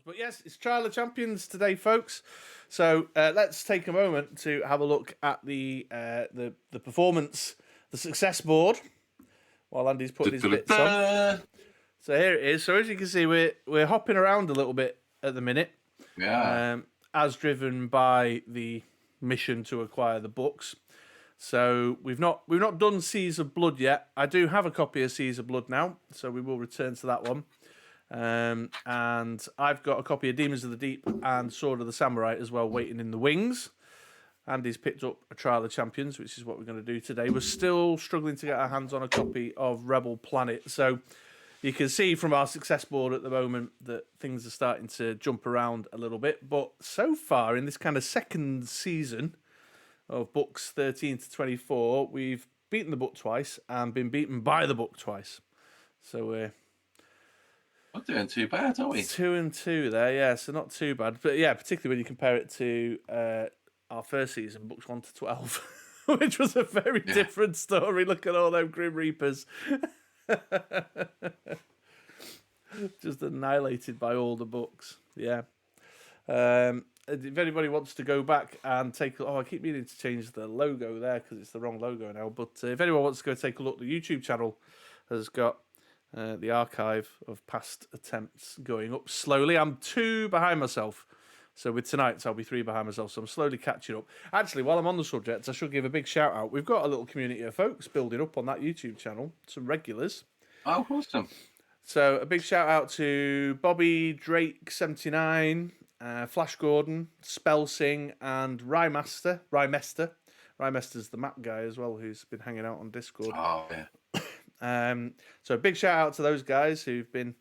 But yes, it's Trial of Champions today, folks. So let's take a moment to have a look at the performance, the success board, while Andy's putting his bits on. So here it is. So as you can see, we're hopping around a little bit at the minute. Yeah. As driven by the mission to acquire the books. So we've not done Seas of Blood yet. I do have a copy of Seas of Blood now, so we will return to that one. And I've got a copy of Demons of the Deep and Sword of the Samurai as well, waiting in the wings. Andy's picked up a Trial of Champions, which is what we're going to do today. We're still struggling to get our hands on a copy of Rebel Planet. So you can see from our success board at the moment that things are starting to jump around a little bit. But so far, in this kind of second season of books 13 to 24, we've beaten the book twice and been beaten by the book twice. So we're not doing too bad, are we? 2-2 there, yeah, so not too bad. But yeah, particularly when you compare it to our first season, books 1 to 12, which was a very different story. Look at all them Grim Reapers. Just annihilated by all the books, yeah. If anybody wants to go back and take... I keep meaning to change the logo there because it's the wrong logo now. But if anyone wants to go take a look, the YouTube channel has got the archive of past attempts going up slowly. I'm 2 behind myself. So with tonight's, I'll be 3 behind myself. So I'm slowly catching up. Actually, while I'm on the subject, I should give a big shout out. We've got a little community of folks building up on that YouTube channel. Some regulars. Oh, awesome. So a big shout out to Bobby Drake 79, Flash Gordon, Spellsing, and Rymester. Rymester's the map guy as well, who's been hanging out on Discord. Oh, yeah. So a big shout out to those guys who've been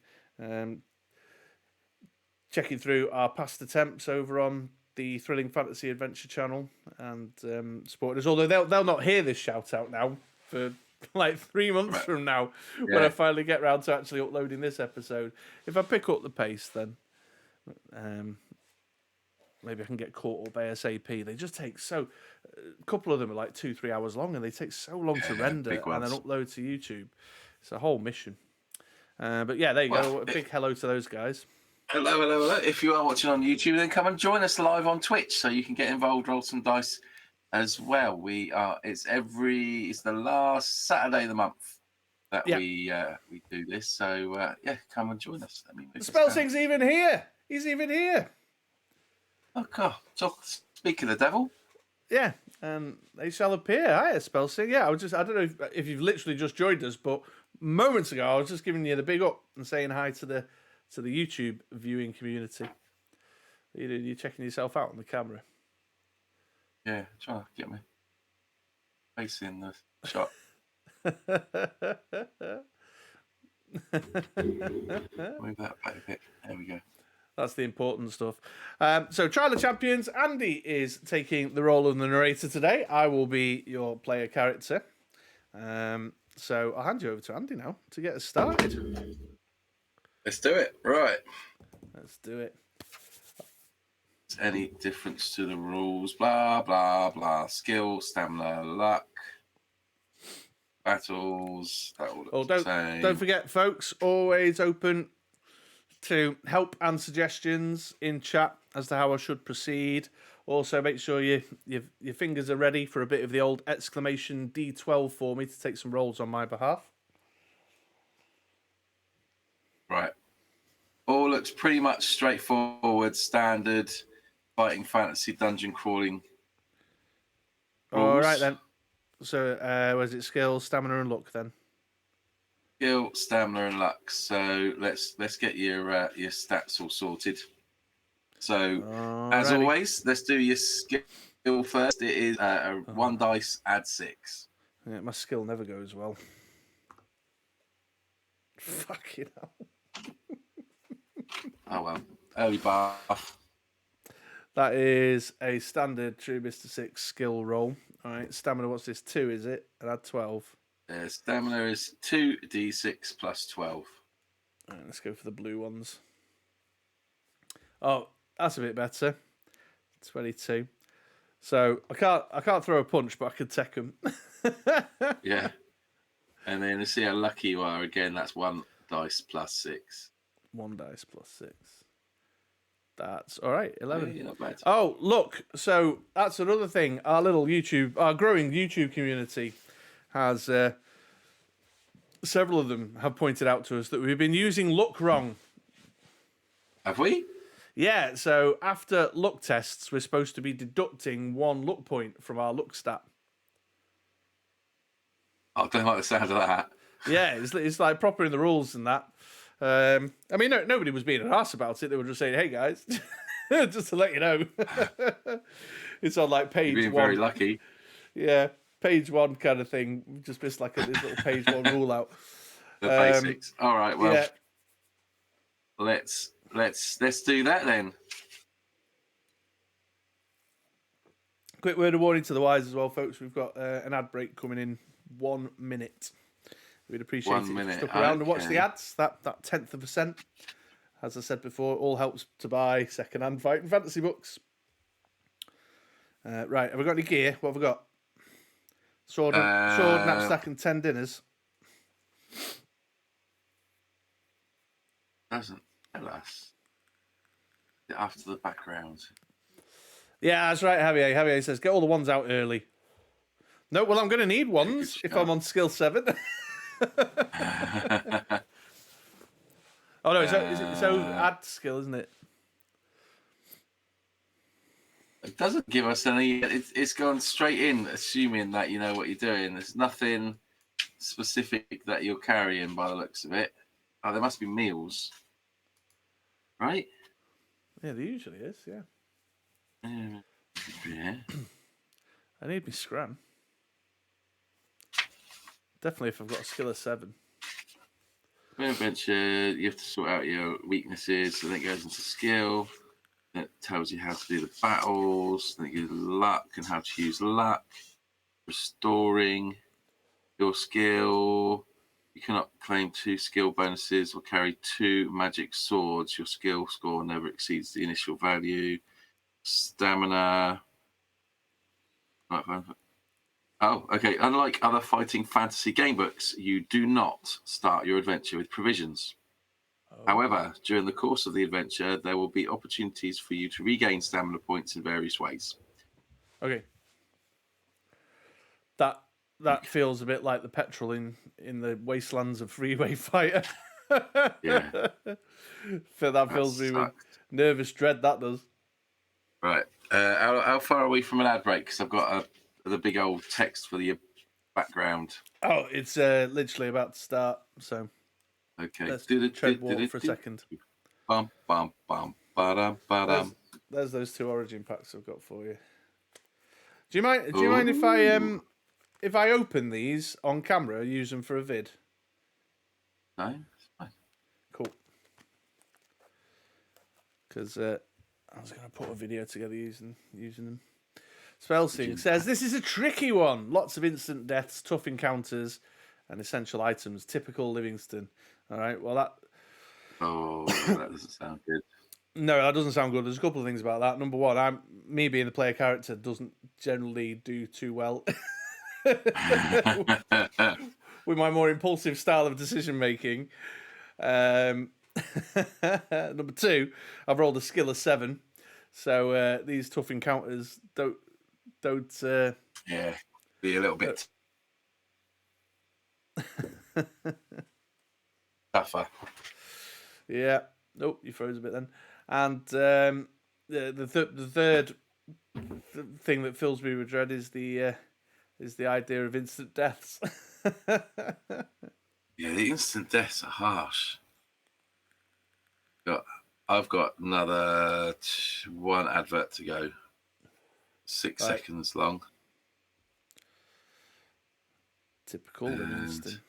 checking through our past attempts over on the Thrilling Fantasy Adventure channel and supporting us. Although they'll not hear this shout out now for like 3 months from now when I finally get round to actually uploading this episode. If I pick up the pace, then maybe I can get caught up ASAP. They just take a couple of them are like 2-3 hours long, and they take so long to render and then upload to YouTube. It's a whole mission. But yeah, there you go. A big hello to those guys. Hello. If you are watching on YouTube, then come and join us live on Twitch so you can get involved, roll some dice as well. It's the last Saturday of the month that we do this. So come and join us. Spellsing's even here. He's even here. Oh God! Speak of the devil. Yeah, they shall appear. Hi, Spellsing. Yeah, I don't know if you've literally just joined us, but moments ago I was just giving you the big up and saying hi to the YouTube viewing community. You're checking yourself out on the camera. Yeah, trying to get me face in the shot. Move that back a bit. There we go. That's the important stuff. So, Trial of Champions, Andy is taking the role of the narrator today. I will be your player character. So, I'll hand you over to Andy now to get us started. Let's do it. Right. Let's do it. Any difference to the rules? Blah, blah, blah. Skill, stamina, luck. Battles. That all looks the same. Don't forget, folks, always open to help and suggestions in chat as to how I should proceed. Also, make sure your fingers are ready for a bit of the old exclamation D12 for me to take some rolls on my behalf. Right. All looks pretty much straightforward, standard fighting fantasy dungeon crawling rules. All right, then. So, was it skill, stamina, and luck then? Skill, stamina, and luck. So let's get your stats all sorted. So as always, let's do your skill first. It is 1 dice, add 6. Yeah, my skill never goes well. Fucking hell. Oh well, early buff. That is a standard True Mr. 6 skill roll. All right, stamina. What's this? 2, is it? And add 12. Stamina is 2d6 plus 12. All right, let's go for the blue ones. Oh, that's a bit better. 22. So I can't throw a punch, but I could tech them. Yeah. And then to see how lucky you are again, that's 1 dice plus 6. 1 dice plus 6. That's all right. 11. Yeah, not bad. Oh, look. So that's another thing. Our growing YouTube community has several of them have pointed out to us that we've been using luck wrong. Have we? Yeah. So after luck tests, we're supposed to be deducting 1 luck point from our luck stat. I don't like the sound of that. Yeah, it's like proper in the rules and that. I mean, nobody was being an arse about it. They were just saying, "Hey guys, just to let you know." It's on like page You're being 1. very lucky. Yeah, page 1 kind of thing. Just missed like this little page 1 rule out. The basics. All right. Well, Yeah. let's do that then. Quick word of warning to the wise as well, folks. We've got an ad break coming in 1 minute. We'd appreciate 1 it if you minute, stuck around and watch okay. the ads. That 1/10 of a cent, as I said before, all helps to buy second-hand fighting fantasy books. Right, have we got any gear? What have we got? Sword, knapsack, and 10 dinners. Doesn't tell us. After the background. Yeah, that's right, Javier. Javier says, get all the ones out early. No, well, I'm going to need ones if I'm on skill 7. Oh, no, it's add skill, isn't it? It doesn't give us any. It's gone straight in, assuming that you know what you're doing. There's nothing specific that you're carrying by the looks of it. Oh, there must be meals, right? Yeah, there usually is, yeah. Yeah. I need my scram. Definitely if I've got a skill of 7. Adventure, you have to sort out your weaknesses, and then it goes into skill. It tells you how to do the battles, then it gives luck and how to use luck. Restoring your skill. You cannot claim 2 skill bonuses or carry 2 magic swords. Your skill score never exceeds the initial value. Stamina. Oh, okay. Unlike other fighting fantasy game books, you do not start your adventure with provisions. However, during the course of the adventure, there will be opportunities for you to regain stamina points in various ways. Okay. That feels a bit like the petrol in the wastelands of Freeway Fighter. Yeah. That fills me with nervous dread, that does. Right. How far are we from an ad break? Because I've got the big old text for the background. Oh, it's literally about to start, so okay. Let's tread water for a second. Bum, bum, bum, ba-dum, ba-dum. There's those 2 origin packs I've got for you. Do you mind if I open these on camera, use them for a vid? No, it's fine. Cool. Because I was going to put a video together using them. Spellsing says, this is a tricky one. Lots of instant deaths, tough encounters, and essential items. Typical Livingstone. All right, well, that... Oh, that doesn't sound good. No, that doesn't sound good. There's a couple of things about that. Number one, me being the player character doesn't generally do too well with my more impulsive style of decision making. Number 2, I've rolled a skill of 7, so these tough encounters don't. Yeah, be a little bit tougher. Yeah. Nope, you froze a bit then. And the third thing that fills me with dread is the idea of instant deaths. Yeah, the instant deaths are harsh. I've got another 1 advert to go. 6 seconds long. Typical Livingstone.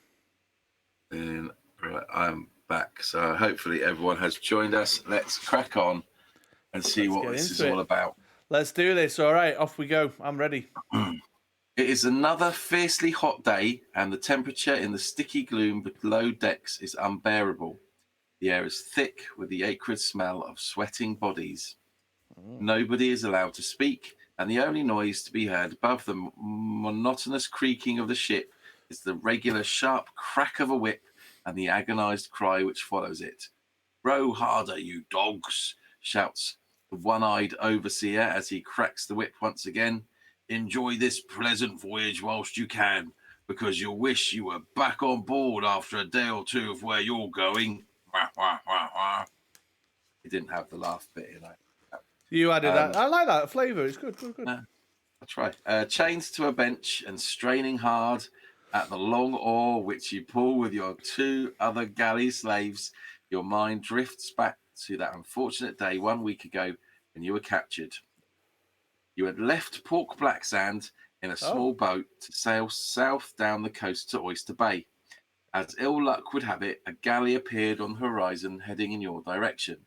And right, I'm back. So hopefully everyone has joined us. Let's crack on and see what this is all about. Let's do this. All right, off we go. I'm ready. It is another fiercely hot day, and the temperature in the sticky gloom below decks is unbearable. The air is thick with the acrid smell of sweating bodies. Nobody is allowed to speak, and the only noise to be heard above the monotonous creaking of the ship is the regular sharp crack of a whip and the agonized cry which follows it. Row harder, you dogs, shouts the one-eyed overseer as he cracks the whip once again. Enjoy this pleasant voyage whilst you can, because you'll wish you were back on board after a day or two of where you're going. He didn't have the laugh bit in it. You added that. I like that flavour. It's good. I'll try. Chained to a bench and straining hard at the long oar which you pull with your 2 other galley slaves, your mind drifts back to that unfortunate day 1 week ago when you were captured. You had left Port Blacksand in a small boat to sail south down the coast to Oyster Bay. As ill luck would have it, a galley appeared on the horizon heading in your direction.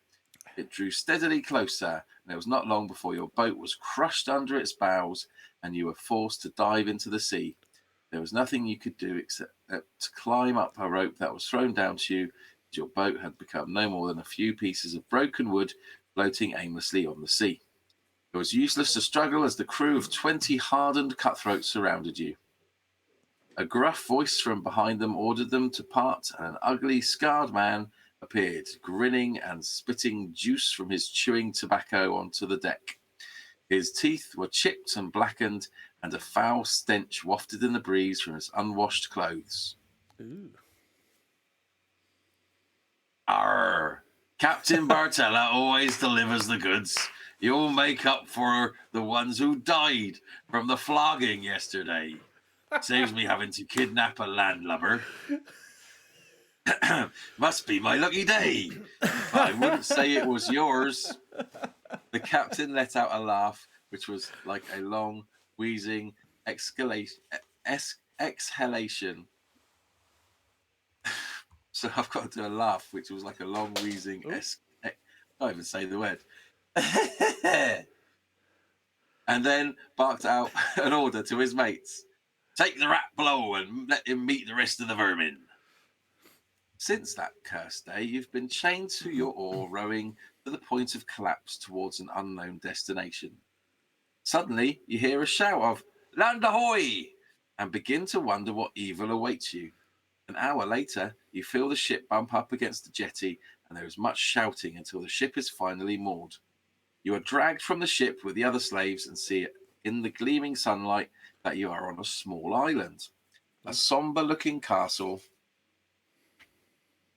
It drew steadily closer, and it was not long before your boat was crushed under its bows and you were forced to dive into the sea. There was nothing you could do except to climb up a rope that was thrown down to you. Your boat had become no more than a few pieces of broken wood floating aimlessly on the sea. It was useless to struggle as the crew of 20 hardened cutthroats surrounded you. A gruff voice from behind them ordered them to part, and an ugly, scarred man appeared, grinning and spitting juice from his chewing tobacco onto the deck. His teeth were chipped and blackened, and a foul stench wafted in the breeze from his unwashed clothes. Ooh. Arr! Captain Bartella always delivers the goods. You'll make up for the ones who died from the flogging yesterday. Saves me having to kidnap a landlubber. Must be my lucky day. I wouldn't say it was yours. The captain let out a laugh, which was like a long, wheezing exhalation. So I've got to do a laugh, which was like a long, wheezing. I can't even say the word. And then barked out an order to his mates. Take the rat below and let him meet the rest of the vermin. Since that cursed day, you've been chained to your oar, rowing to the point of collapse towards an unknown destination. Suddenly, you hear a shout of, "Land ahoy!" and begin to wonder what evil awaits you. An hour later, you feel the ship bump up against the jetty, and there is much shouting until the ship is finally moored. You are dragged from the ship with the other slaves and see in the gleaming sunlight that you are on a small island. A somber-looking castle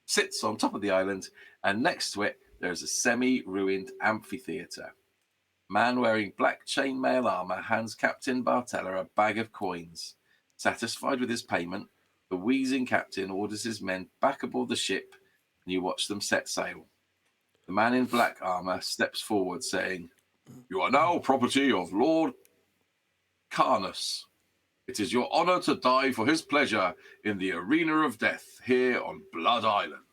sits on top of the island, and next to it there is a semi-ruined amphitheatre. Man wearing black chainmail armor hands Captain Bartella a bag of coins. Satisfied with his payment, the wheezing captain orders his men back aboard the ship, and you watch them set sail. The man in black armor steps forward, saying, "You are now property of Lord Carnus. It is your honor to die for his pleasure in the arena of death here on Blood Island.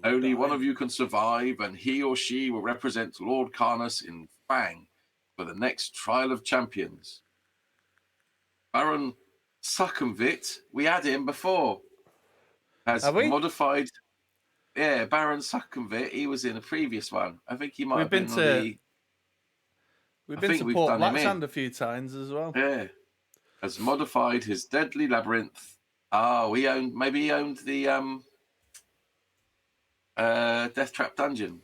Only one of you can survive, and he or she will represent Lord Carnus in Fang for the next trial of champions. Baron Succumbit, we had him before, has modified. Yeah, Baron Succumbit, he was in a previous one. I think he might have been on the... We've been to Port Blacksand a few times as well. Yeah. Has modified his deadly labyrinth. He owned the Death Trap dungeon.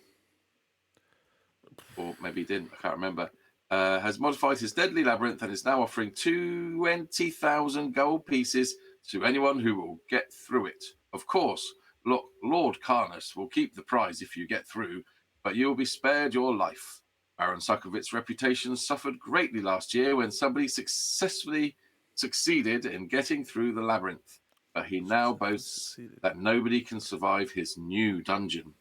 Or maybe he didn't, I can't remember. Has modified his deadly labyrinth and is now offering 20,000 gold pieces to anyone who will get through it. Of course, Lord Carnus will keep the prize if you get through, but you'll be spared your life. Baron Suckovit's reputation suffered greatly last year when somebody successfully succeeded in getting through the labyrinth, but he now boasts that nobody can survive his new dungeon.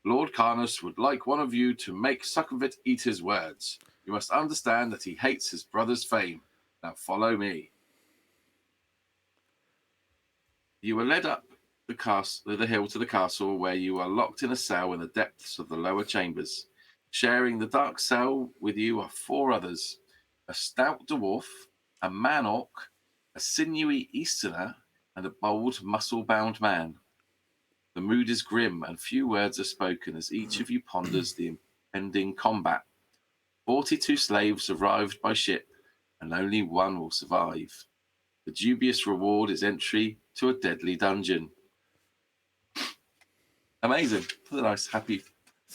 Lord Carnus would like one of you to make Suckovit eat his words. You must understand that he hates his brother's fame. Now follow me." You were led up the hill to the castle, where you are locked in a cell in the depths of the lower chambers. Sharing the dark cell with you are 4 others: a stout dwarf, a man-orc, a sinewy Easterner, and a bold, muscle-bound man. The mood is grim, and few words are spoken as each of you ponders the impending combat. 42 slaves arrived by ship, and only one will survive. The dubious reward is entry to a deadly dungeon. Amazing. What a nice, happy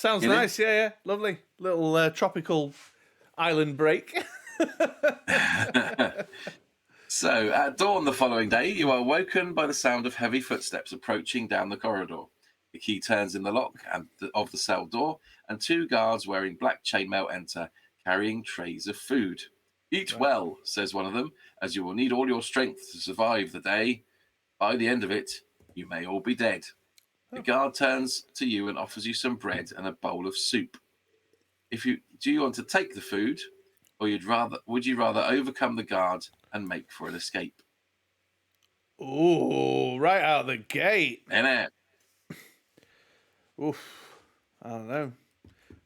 Sounds You know? nice. Yeah. Lovely. Little tropical island break. So, at dawn the following day, you are woken by the sound of heavy footsteps approaching down the corridor. The key turns in the lock of the cell door, and 2 guards wearing black chainmail enter, carrying trays of food. Eat Right. well, says one of them, as you will need all your strength to survive the day. By the end of it, you may all be dead. The guard turns to you and offers you some bread and a bowl of soup. Do you want to take the food, or would you rather overcome the guard and make for an escape? Ooh, right out of the gate. Innit? Oof. I don't know.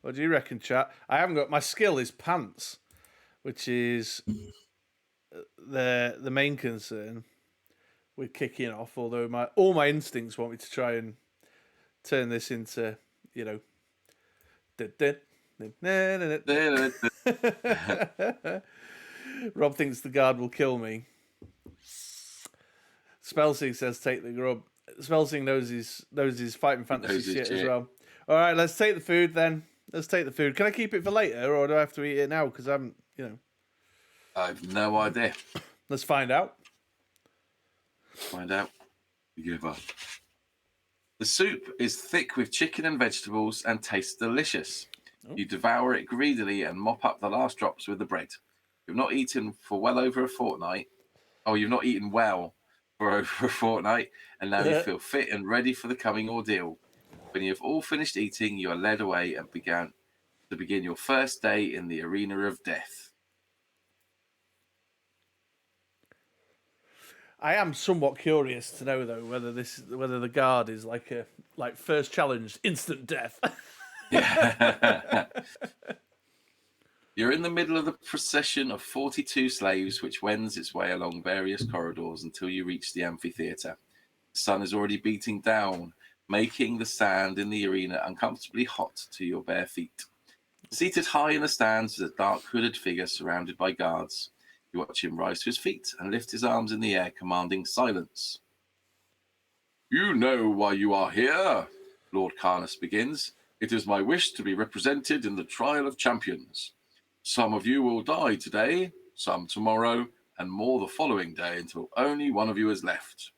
What do you reckon, chat? I haven't got my skill is pants, which is the main concern with kicking off. Although all my instincts want me to try and turn this into, you know, Rob thinks the guard will kill me. Spelsing says take the grub. Spelsing knows his fighting fantasy shit as well. All right, let's take the food then. Let's take the food. Can I keep it for later, or do I have to eat it now? Because I'm, I've no idea. Let's find out. Find out. You give up. The soup is thick with chicken and vegetables and tastes delicious. Oh. You devour it greedily and mop up the last drops with the bread. You've not eaten for well over a fortnight. Oh, you've not eaten well for over a fortnight, and now you feel fit and ready for the coming ordeal. When you have all finished eating, you are led away and begin your first day in the arena of death. I am somewhat curious to know though whether the guard is like first challenge, instant death. Yeah. You're in the middle of the procession of 42 slaves, which wends its way along various corridors until you reach the amphitheater. The sun is already beating down, making the sand in the arena uncomfortably hot to your bare feet. Seated high in the stands is a dark hooded figure surrounded by guards. You watch him rise to his feet and lift his arms in the air, commanding silence. You know why you are here, Lord Carnus begins. It is my wish to be represented in the trial of champions. Some of you will die today, some tomorrow, and more the following day until only one of you is left.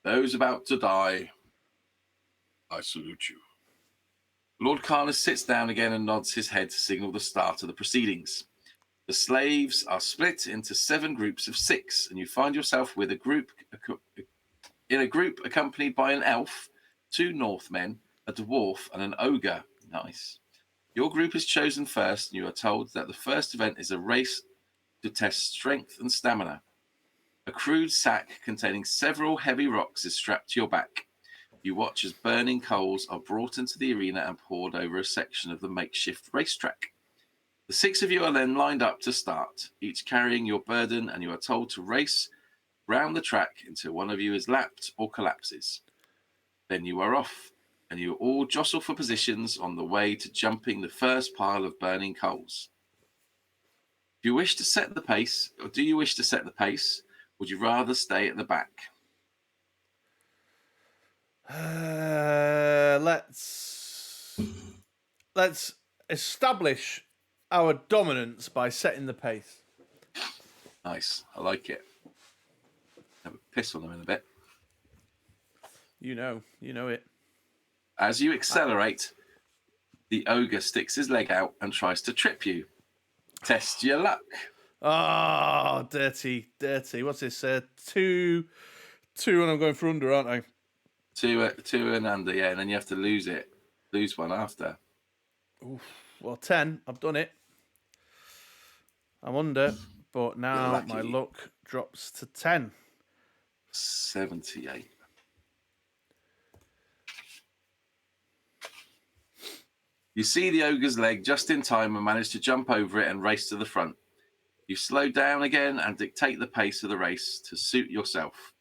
Those about to die, I salute you. Lord Carnus sits down again and nods his head to signal the start of the proceedings. The slaves are split into 7 groups of 6, and you find yourself with a group accompanied by an elf, 2 Northmen, a dwarf, and an ogre. Nice. Your group is chosen first, and you are told that the first event is a race to test strength and stamina. A crude sack containing several heavy rocks is strapped to your back. You watch as burning coals are brought into the arena and poured over a section of the makeshift racetrack. The 6 of you are then lined up to start, each carrying your burden, and you are told to race round the track until one of you is lapped or collapses. Then you are off, and you all jostle for positions on the way to jumping the first pile of burning coals. Do you wish to set the pace, Would you rather stay at the back? Let's establish our dominance by setting the pace. Nice, I like it. Have a piss on them in a bit. You know it. As you accelerate, the ogre sticks his leg out and tries to trip you. Test your luck. Oh, dirty. What's this? 2, and I'm going for under, aren't I? 2 and under, yeah, and then you have to lose one after. Oof. Well, 10. I've done it. I'm under, but now my luck drops to 10. 78. You see the ogre's leg just in time and manage to jump over it and race to the front. You slow down again and dictate the pace of the race to suit yourself.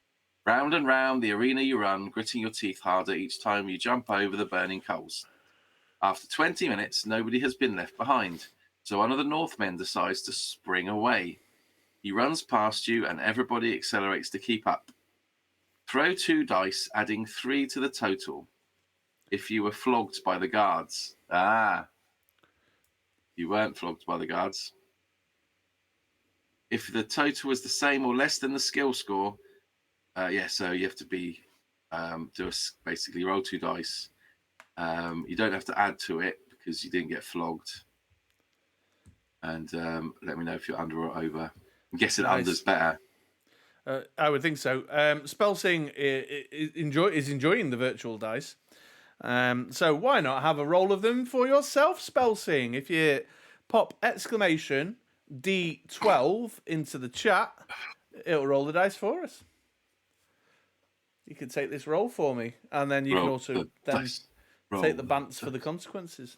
Round and round the arena you run, gritting your teeth harder each time you jump over the burning coals. After 20 minutes, nobody has been left behind, so one of the Northmen decides to spring away. He runs past you and everybody accelerates to keep up. Throw 2 dice, adding 3 to the total. If you were flogged by the guards, Ah, you weren't flogged by the guards. If the total was the same or less than the skill score, so you have to be basically roll 2 dice. You don't have to add to it because you didn't get flogged. And let me know if you're under or over. I'm guessing under's better. I would think so. Spelsing is enjoying the virtual dice. So why not have a roll of them for yourself, Spelsing? If you pop exclamation D12 into the chat, it'll roll the dice for us. You can take this roll for me, and then you can also then take the bants for the consequences.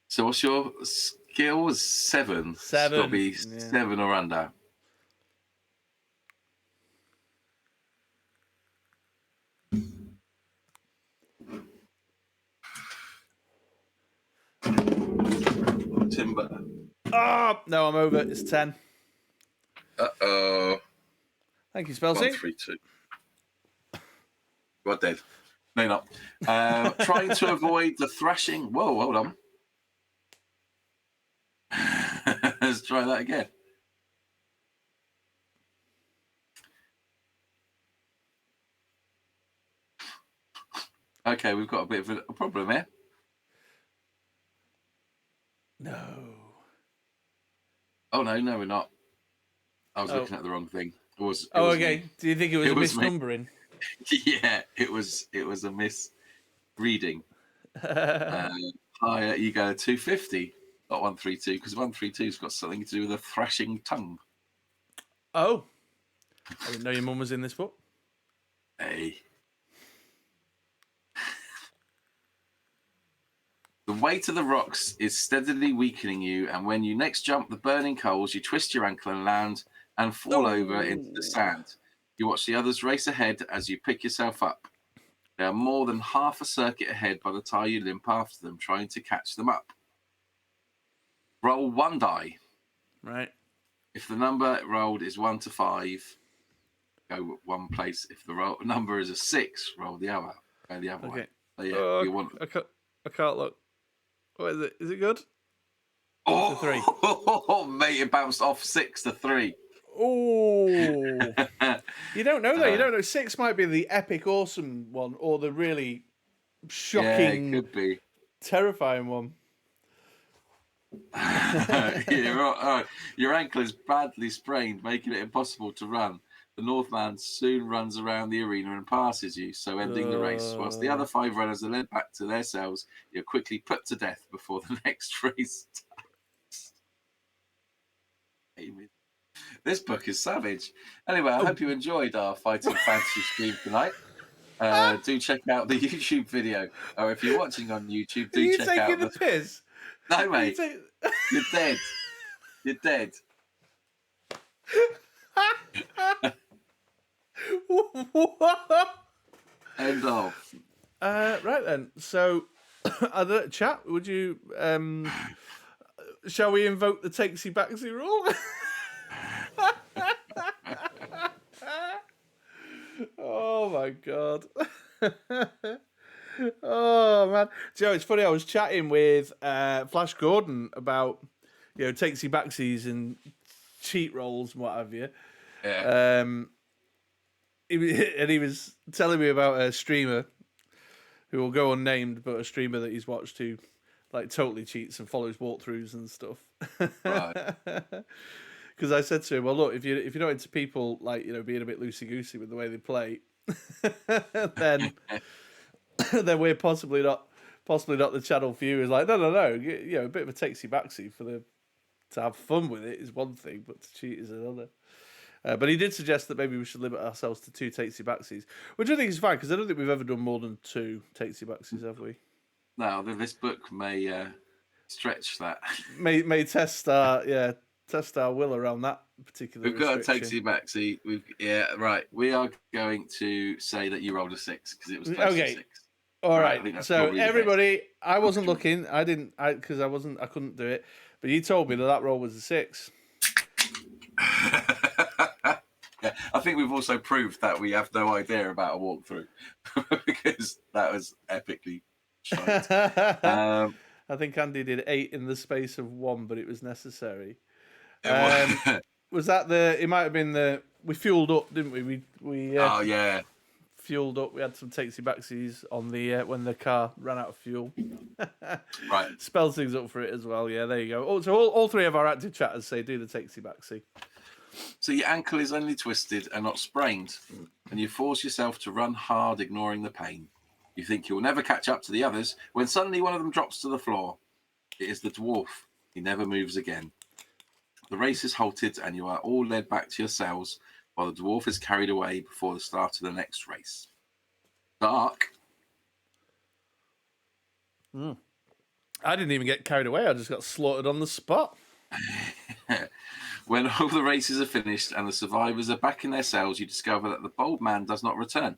So what's your skill? 7. It's got to be 7 or under. Timber. Oh, no, I'm over. It's 10. Uh-oh. Thank you, Spelsing. 1, 3, 2. You are dead. No, you're not. Trying to avoid the thrashing. Whoa, hold on. Let's try that again. Okay, we've got a bit of a problem here. No. Oh, no, we're not. I was looking at the wrong thing. It was okay. Me. Do you think it was a misnumbering? Yeah, it was a misreading. Higher, you go 250, not 132, because 132's got something to do with a thrashing tongue. Oh. I didn't know your mum was in this book. Hey. The weight of the rocks is steadily weakening you, and when you next jump the burning coals, you twist your ankle and land and fall over into the sand. You watch the others race ahead as you pick yourself up. They are more than half a circuit ahead by the time you limp after them, trying to catch them up. Roll 1 die. Right. If the number rolled is 1 to 5, go one place. If the number is a 6, roll the other. Go the other way. So, yeah, you want. I can't look. What is it? Is it good? Oh, It's a 3. Oh, mate, it bounced off 6 to 3. Oh. You don't know, though. You don't know. 6 might be the epic, awesome one, or the really shocking, it could be. Terrifying one. Your ankle is badly sprained, making it impossible to run. The Northman soon runs around the arena and passes you, so ending the race. Whilst the other 5 runners are led back to their cells, you're quickly put to death before the next race starts. This book is savage. Anyway, I hope you enjoyed our Fighting Fantasy stream tonight. Do check out the YouTube video, or if you're watching on YouTube, do check out the piss. No, mate. You're dead. You're dead. End of. Right then. So, chat. Would you? Shall we invoke the takesy backsy rule? Oh my god. Oh man. Joe, it's funny. I was chatting with Flash Gordon about takesy backsies and cheat rolls and what have you. Yeah. He was telling me about a streamer who will go unnamed, but a streamer that he's watched who like totally cheats and follows walkthroughs and stuff. Right. Because I said to him, well, look, if you're not into people like being a bit loosey goosey with the way they play, then we're possibly not the channel for you. Is like no, a bit of a takesy backsy to have fun with it is one thing, but to cheat is another. But he did suggest that maybe we should limit ourselves to 2 takesy backsies, which I think is fine because I don't think we've ever done more than 2 takesy backsies, have we? No, this book may stretch that. May test our will around that particular. We've got a takesy backsy. Right. We are going to say that you rolled a 6 because it was close to 6. All right. So everybody, I wasn't looking. I didn't. Because I wasn't. I couldn't do it. But you told me that roll was a 6. Yeah, I think we've also proved that we have no idea about a walkthrough because that was epically Shite. I think Andy did 8 in the space of 1, but it was necessary. It was, Was that the? It might have been the. We fueled up, didn't we? We oh yeah. fueled up. We had some takesy backsies on the when the car ran out of fuel. Right. Spells things up for it as well. Yeah, there you go. Oh, so all 3 of our active chatters say do the takesy backsy. So your ankle is only twisted and not sprained, and you force yourself to run hard, ignoring the pain. You think you'll never catch up to the others when suddenly one of them drops to the floor. It is the dwarf. He never moves again. The race is halted, and you are all led back to your cells while the dwarf is carried away before the start of the next race. Dark. I didn't even get carried away. I just got slaughtered on the spot. When all the races are finished and the survivors are back in their cells, you discover that the bold man does not return.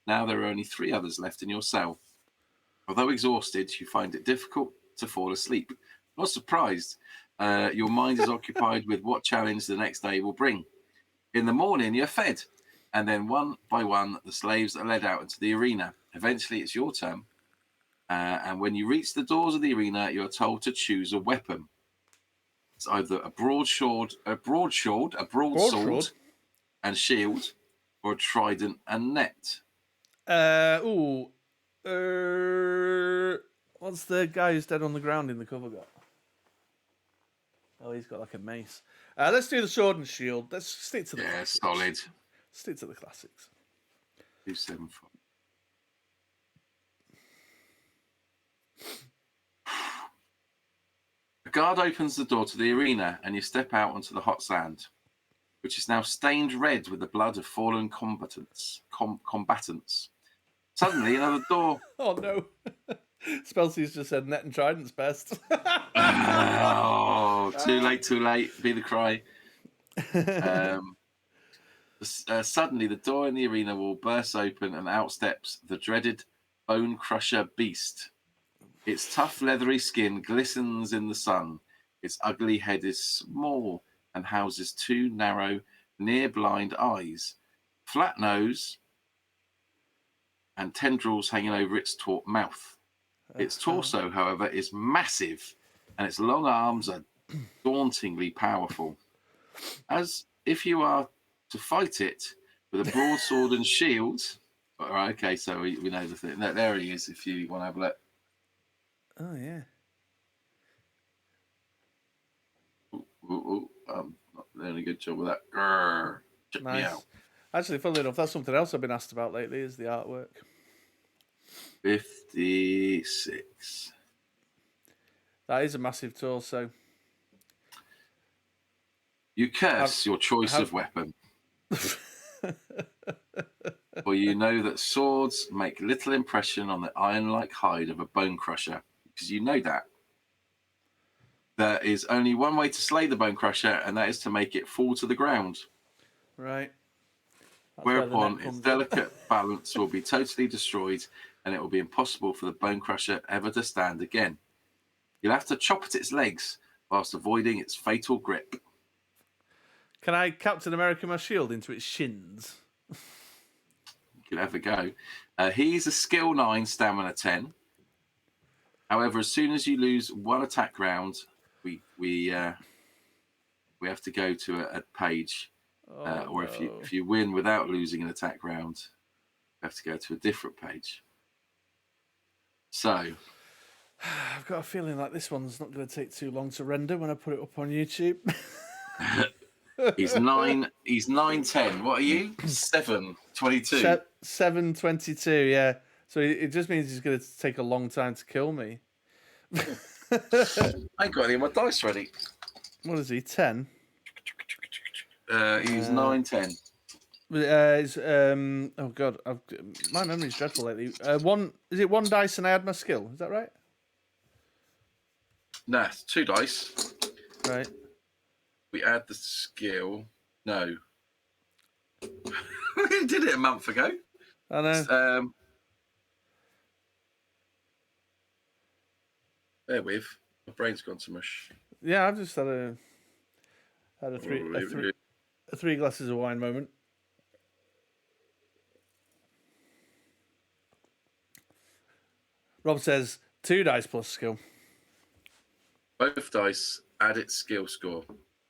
Now there are only 3 others left in your cell. Although exhausted, you find it difficult to fall asleep. Not surprised, your mind is occupied with what challenge the next day will bring. In the morning, you're fed, and then one by one, the slaves are led out into the arena. Eventually, it's your turn. And when you reach the doors of the arena, you're told to choose a weapon. It's either a broadsword and shield, or a trident and net. What's the guy who's dead on the ground in the cover got? Oh, he's got like a mace. Let's do the sword and shield. Let's stick to the classics. Solid. Stick to the classics. 274. A guard opens the door to the arena, and you step out onto the hot sand, which is now stained red with the blood of fallen combatants. Suddenly, another door. Oh no! Spelsy's just said net and trident's best. Oh, too late. Be the cry. Suddenly, the door in the arena wall bursts open, and out steps the dreaded Bone Crusher Beast. Its tough, leathery skin glistens in the sun. Its ugly head is small and houses 2 narrow, near-blind eyes, flat nose, and tendrils hanging over its taut mouth. Its torso, however, is massive, and its long arms are dauntingly powerful. As if you are to fight it with a broadsword and shield. All right, okay, so we know the thing. There he is, if you want to have a look. Oh, yeah. I'm not doing a good job with that. Grrr. Check me out. Actually, funnily enough, that's something else I've been asked about lately, is the artwork. 56. That is a massive torso. You curse your choice of weapon. For you know that swords make little impression on the iron-like hide of a bone crusher. Because you know that. There is only one way to slay the bone crusher, and that is to make it fall to the ground. Right. That's Whereupon its delicate balance will be totally destroyed, and it will be impossible for the bone crusher ever to stand again. You'll have to chop at its legs whilst avoiding its fatal grip. Can I Captain America my shield into its shins? You can have a go. He's a skill 9, stamina 10. However, as soon as you lose 1 attack round, we have to go to a page. Or if you win without losing an attack round, you have to go to a different page. So I've got a feeling like this one's not going to take too long to render when I put it up on YouTube. He's 910. What are you? 722. 722, yeah. So it just means he's going to take a long time to kill me. I ain't got any of my dice ready. What is he, 10? He's 910. Oh god, my memory's dreadful lately. Is it 1 dice and I add my skill? Is that right? Nah, it's 2 dice. Right. We add the skill. No. We did it a month ago. I know. Bear with. My brain's gone to mush. Yeah, I've just had a 3 glasses of wine moment. Rob says 2 dice plus skill. Both dice add its skill score.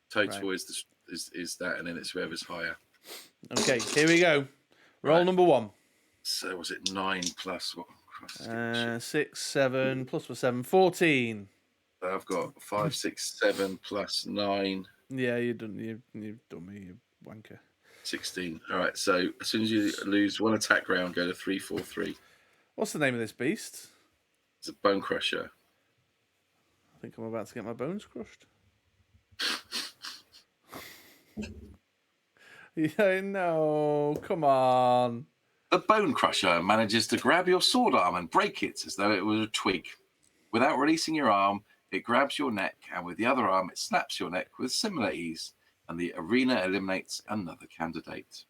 Total Right. is that, and then it's whoever's higher. Okay, here we go. Roll Right. number 1. So was it 9 plus what? 6, 7, plus 7, 14. I've got 5, 6, 7 plus 9. Yeah, you've done me, you wanker. 16. All right. So as soon as you lose one attack round, go to 3, 4, 3. What's the name of this beast? It's a bone crusher. I think I'm about to get my bones crushed. Yeah, no, come on. The bone crusher manages to grab your sword arm and break it as though it was a twig. Without releasing your arm, it grabs your neck, and with the other arm, it snaps your neck with similar ease, and the arena eliminates another candidate.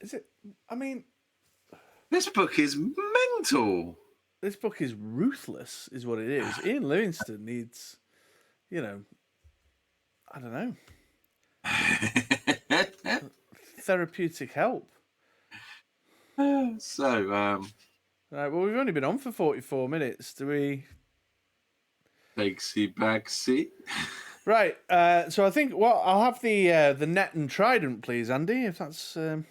Is it? I mean, this book is mental. This book is ruthless, is what it is. Ian Livingstone needs, I don't know, therapeutic help. So, right. Well, we've only been on for 44 minutes. Do we? Takesy backsy. Right. So I think I'll have the net and trident, please, Andy. If that's. Can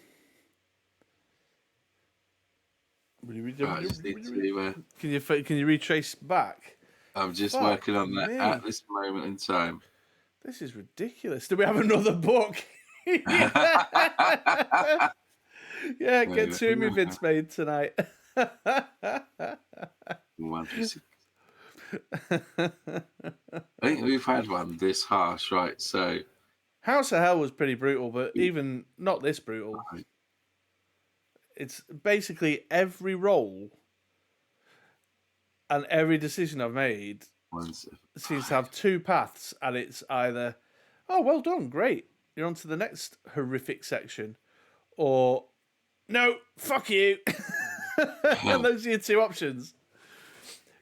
you retrace back? I'm just working on that at this moment in time. This is ridiculous. Do we have another book? Yeah, get to me, Vince Made tonight. I think we've had one this harsh, right? So, House of Hell was pretty brutal, but even not this brutal. Right. It's basically every roll and every decision I've made seems to have 2 paths, and it's either, oh, well done, great, you're on to the next horrific section, or no, fuck you. And those are your 2 options.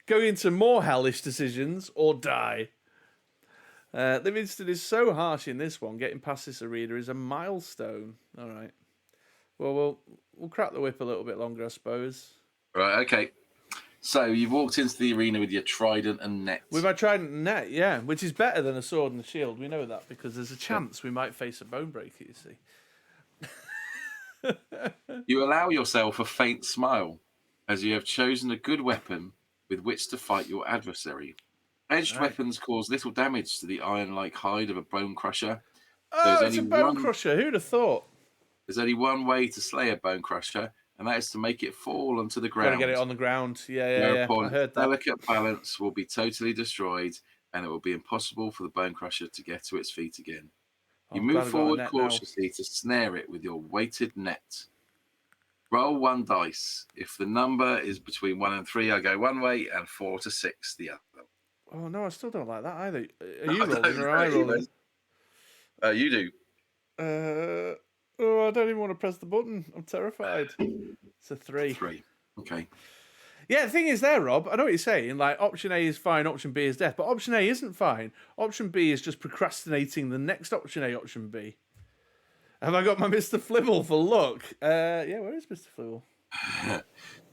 Go into more hellish decisions or die. Livingstone is so harsh in this one. Getting past this arena is a milestone. All right. Well, we'll crack the whip a little bit longer, I suppose. Right, okay. So you've walked into the arena with your trident and net. With my trident and net, yeah, which is better than a sword and a shield. We know that because there's a chance we might face a bone breaker, you see. You allow yourself a faint smile as you have chosen a good weapon with which to fight your adversary. Edged weapons cause little damage to the iron-like hide of a bone crusher. Oh, it's a bone crusher. Who'd have thought? There's only one way to slay a bone crusher, and that is to make it fall onto the ground. Got to get it on the ground. Yeah. I heard that. Delicate balance will be totally destroyed, and it will be impossible for the bone crusher to get to its feet again. You move forward cautiously to snare it with your weighted net. Roll 1 dice. If the number is between 1 and 3, I go one way, and 4 to 6 the other. Oh no, I still don't like that either. Are you rolling or I rolling? You do. I don't even want to press the button. I'm terrified. It's a 3. 3. Okay. Yeah, the thing is there, Rob, I know what you're saying. Like, option A is fine, option B is death. But option A isn't fine. Option B is just procrastinating the next option A, option B. Have I got my Mr. Flibble for luck? Yeah, where is Mr. Flibble?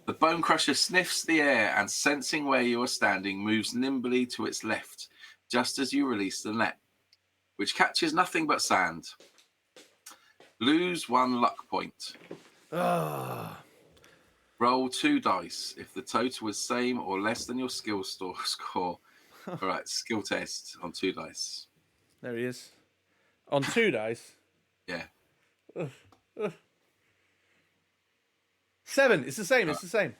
The bone crusher sniffs the air and, sensing where you are standing, moves nimbly to its left, just as you release the net, which catches nothing but sand. Lose 1 luck point. Roll 2 dice. If the total is same or less than your skill score. All right, skill test on 2 dice. There he is. On 2 dice? Yeah. 7. It's the same. It's the same.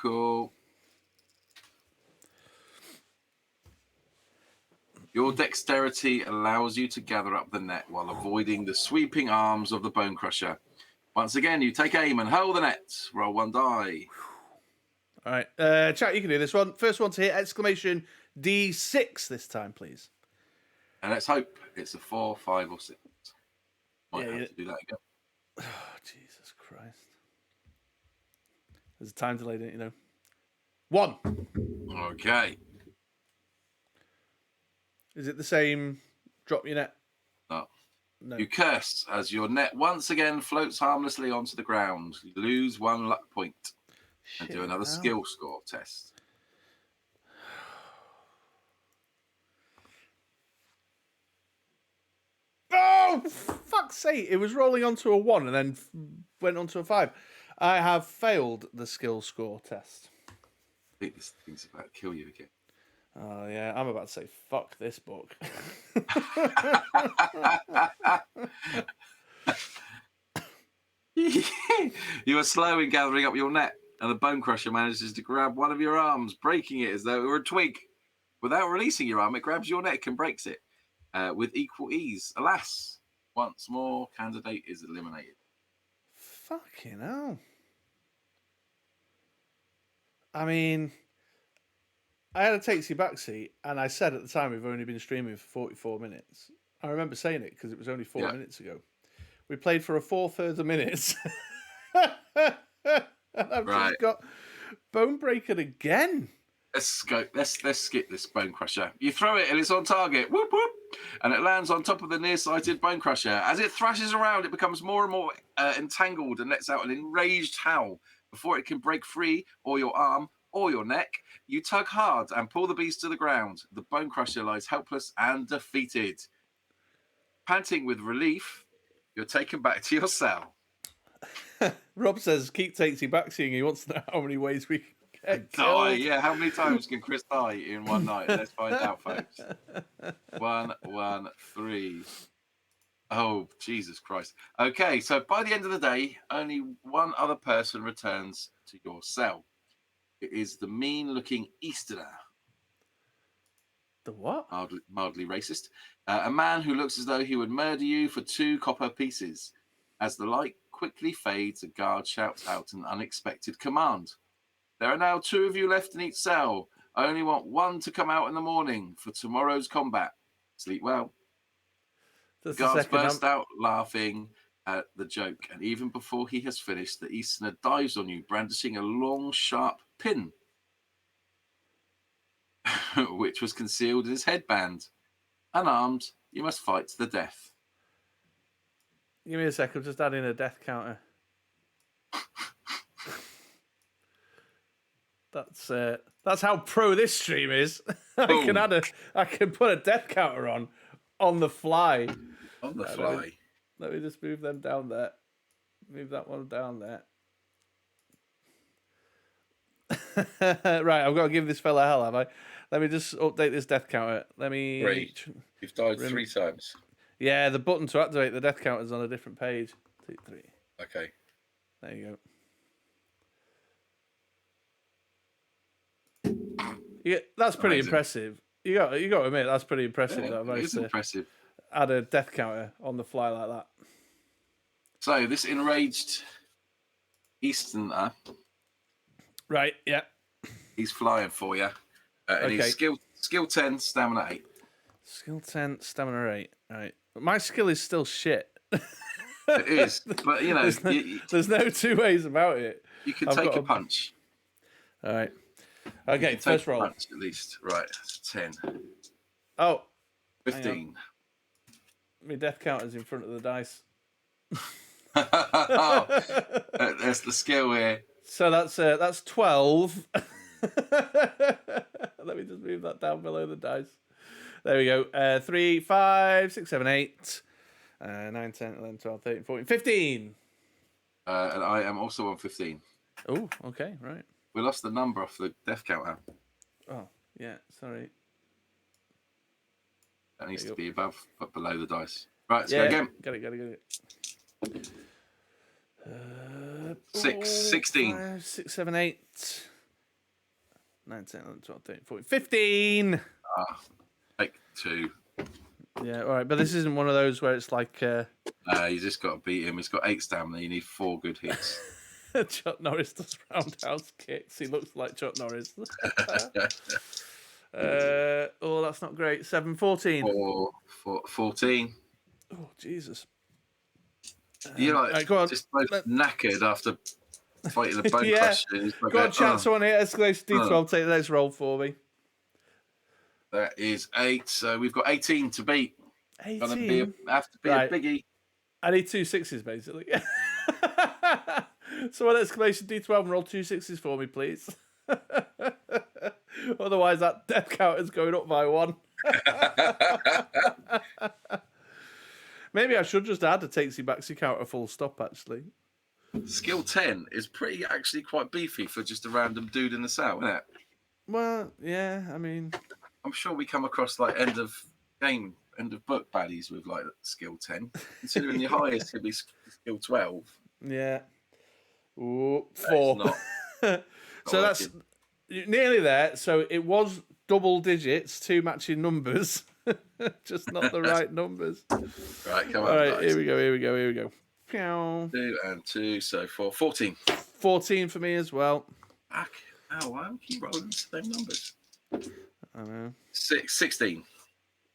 Cool. Your dexterity allows you to gather up the net while avoiding the sweeping arms of the bone crusher. Once again, you take aim and hold the net. Roll 1 die. All right. Chat, you can do this one. First one to hit, exclamation D6 this time, please. And let's hope it's a 4, 5, or 6. Might have to do that again. Oh, Jesus Christ. There's a time delay, don't you know? 1. Okay. Is it the same drop your net? No. No. You curse as your net once again floats harmlessly onto the ground. You lose 1 luck point and do another skill score test. Oh, fuck's sake. It was rolling onto a 1 and then went onto a 5. I have failed the skill score test. I think this thing's about to kill you again. Oh, yeah. I'm about to say, fuck this book. You are slow in gathering up your net, and the bone crusher manages to grab one of your arms, breaking it as though it were a twig. Without releasing your arm, it grabs your neck and breaks it with equal ease. Alas, once more, candidate is eliminated. Fucking hell. I mean, I had a takesy backseat, and I said at the time we've only been streaming for 44 minutes. I remember saying it because it was only 4 minutes ago. We played for a 4/3 of minutes. And I've just got bone breaking again. Let's go. Let's skip this bone crusher. You throw it and it's on target. Whoop whoop, and it lands on top of the nearsighted bone crusher. As it thrashes around, it becomes more and more entangled and lets out an enraged howl. Before it can break free, or your arm, or your neck, you tug hard and pull the beast to the ground. The bone crusher lies helpless and defeated. Panting with relief, you're taken back to your cell. Rob says, keep takesy backseating. He wants to know how many ways we can get Die. killed. Yeah, how many times can Chris die in one night? Let's find out, folks. 1, 1, 3. Oh, Jesus Christ. Okay, so by the end of the day, only one other person returns to your cell. It is the mean-looking Easterner. The what? Mildly racist. A man who looks as though he would murder you for 2 copper pieces. As the light quickly fades, a guard shouts out an unexpected command. There are now 2 of you left in each cell. I only want one to come out in the morning for tomorrow's combat. Sleep well. The guards burst out laughing at the joke, and even before he has finished, the Easterner dives on you, brandishing a long, sharp pin, which was concealed in his headband. Unarmed, you must fight to the death. Give me a sec, I'm just adding a death counter. That's how pro this stream is. I can put a death counter on the fly. On the fly. Let me just move them down there. Move that one down there. Right, I've got to give this fella hell, have I? Let me just update this death counter. Let me. Great. You've died 3 times. Yeah, the button to activate the death counter is on a different page. 2, 3. Okay. There you go. Yeah, that's pretty impressive. You got to admit that's pretty impressive. Yeah, that it's impressive. Add a death counter on the fly like that. So this enraged Easterner, right? Yeah, he's flying for you, and he's skill 10, stamina 8. Skill 10, stamina 8. All right, but my skill is still shit. It is, but you know, there's no 2 ways about it. You can take a punch. All right. Okay, first roll. Punch, at least. Right, 10. Oh. 15. My death counter's in front of the dice. That's the skill here. So that's 12. Let me just move that down below the dice. There we go. 3, 5, 6, 7, 8, 9, 10, 11, 12, 13, 14, 15. And I am also on 15. Oh, okay, right. We lost the number off the death counter. Oh, yeah, sorry. That needs to be above, but below the dice. Right, let's go again. Got it. 16. 5, 6, 7, 8, 9, 10, 11, 12, 13, 14, 15. Take 2. Yeah, all right, but this isn't one of those where it's like... you just got to beat him. He's got 8 stamina. You need 4 good hits. Chuck Norris does roundhouse kicks. He looks like Chuck Norris. Oh, that's not great. 7, 14. 14. Oh, Jesus. You're like right, go on. just both knackered after fighting the bone crusher. Go on, chat. Someone here. Escalation D12. Take the next roll for me. That is 8. So we've got 18 to beat. Gonna 18. have to be Right. a biggie. I need 2 6s, basically. Someone exclamation D12 and roll 2 6s for me, please. Otherwise, that death count is going up by 1. Maybe I should just add a takesy backsy counter full stop, actually. Skill 10 is actually quite beefy for just a random dude in the cell, isn't it? Well, yeah, I mean, I'm sure we come across like end of book baddies with like skill 10. Considering the highest could be skill 12. yeah. Ooh, 4. Not So that's nearly there. So it was double digits, 2 matching numbers, just not the right numbers. Right, come on. All right, guys. here we go. Pew. 2 and 2, so 4. 14. 14 for me as well. Fuck. Oh, why do we keep rolling the same numbers? I know. 16.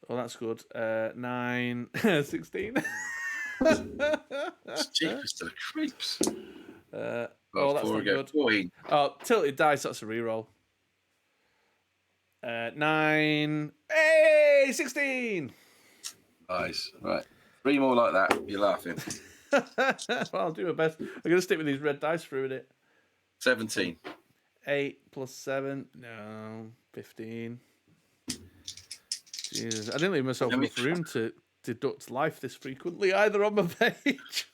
Oh, that's good. 9, 16. It's cheapest of the creeps. Oh, Well, that's not good. 14. Oh, tilted dice, that's a reroll. 9. Hey, 16. Nice. Right. 3 more like that. You're laughing. Well, I'll do my best. I'm going to stick with these red dice through it. 17. 8 plus 7. No, 15. Jesus, I didn't leave myself enough room to deduct life this frequently either on my page.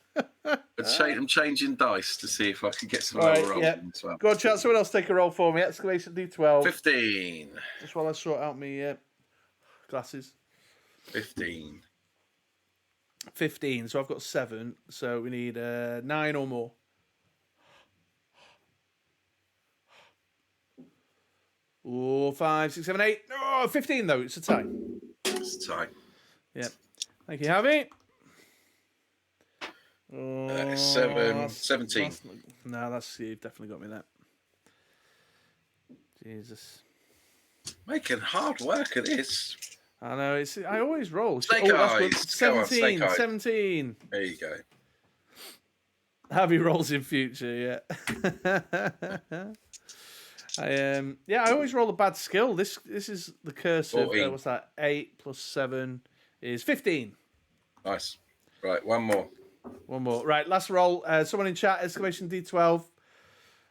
I'm changing dice to see if I can get some All lower right, rolls. yeah. As well. Go on, chat. Someone else take a roll for me. Exclamation D12. 15. Just while I sort out my glasses. 15. 15. So I've got 7. So we need 9 or more. Oh, 5, 6, 7, 8. Oh, 15 though. It's a tie. It's tight. Yep. Thank you, Harvey. 17. No, you've definitely got me that. Jesus. Making hard work of this. I know. I always roll. Snake that's good. eyes. Go on, 17. snake eyes. 17. There you go. Harvey rolls in future, yeah. I always roll a bad skill. This is the curse of what's that? 8 plus 7 is 15. Nice. Right, one more. One more. Right, last roll. Someone in chat, exclamation D12.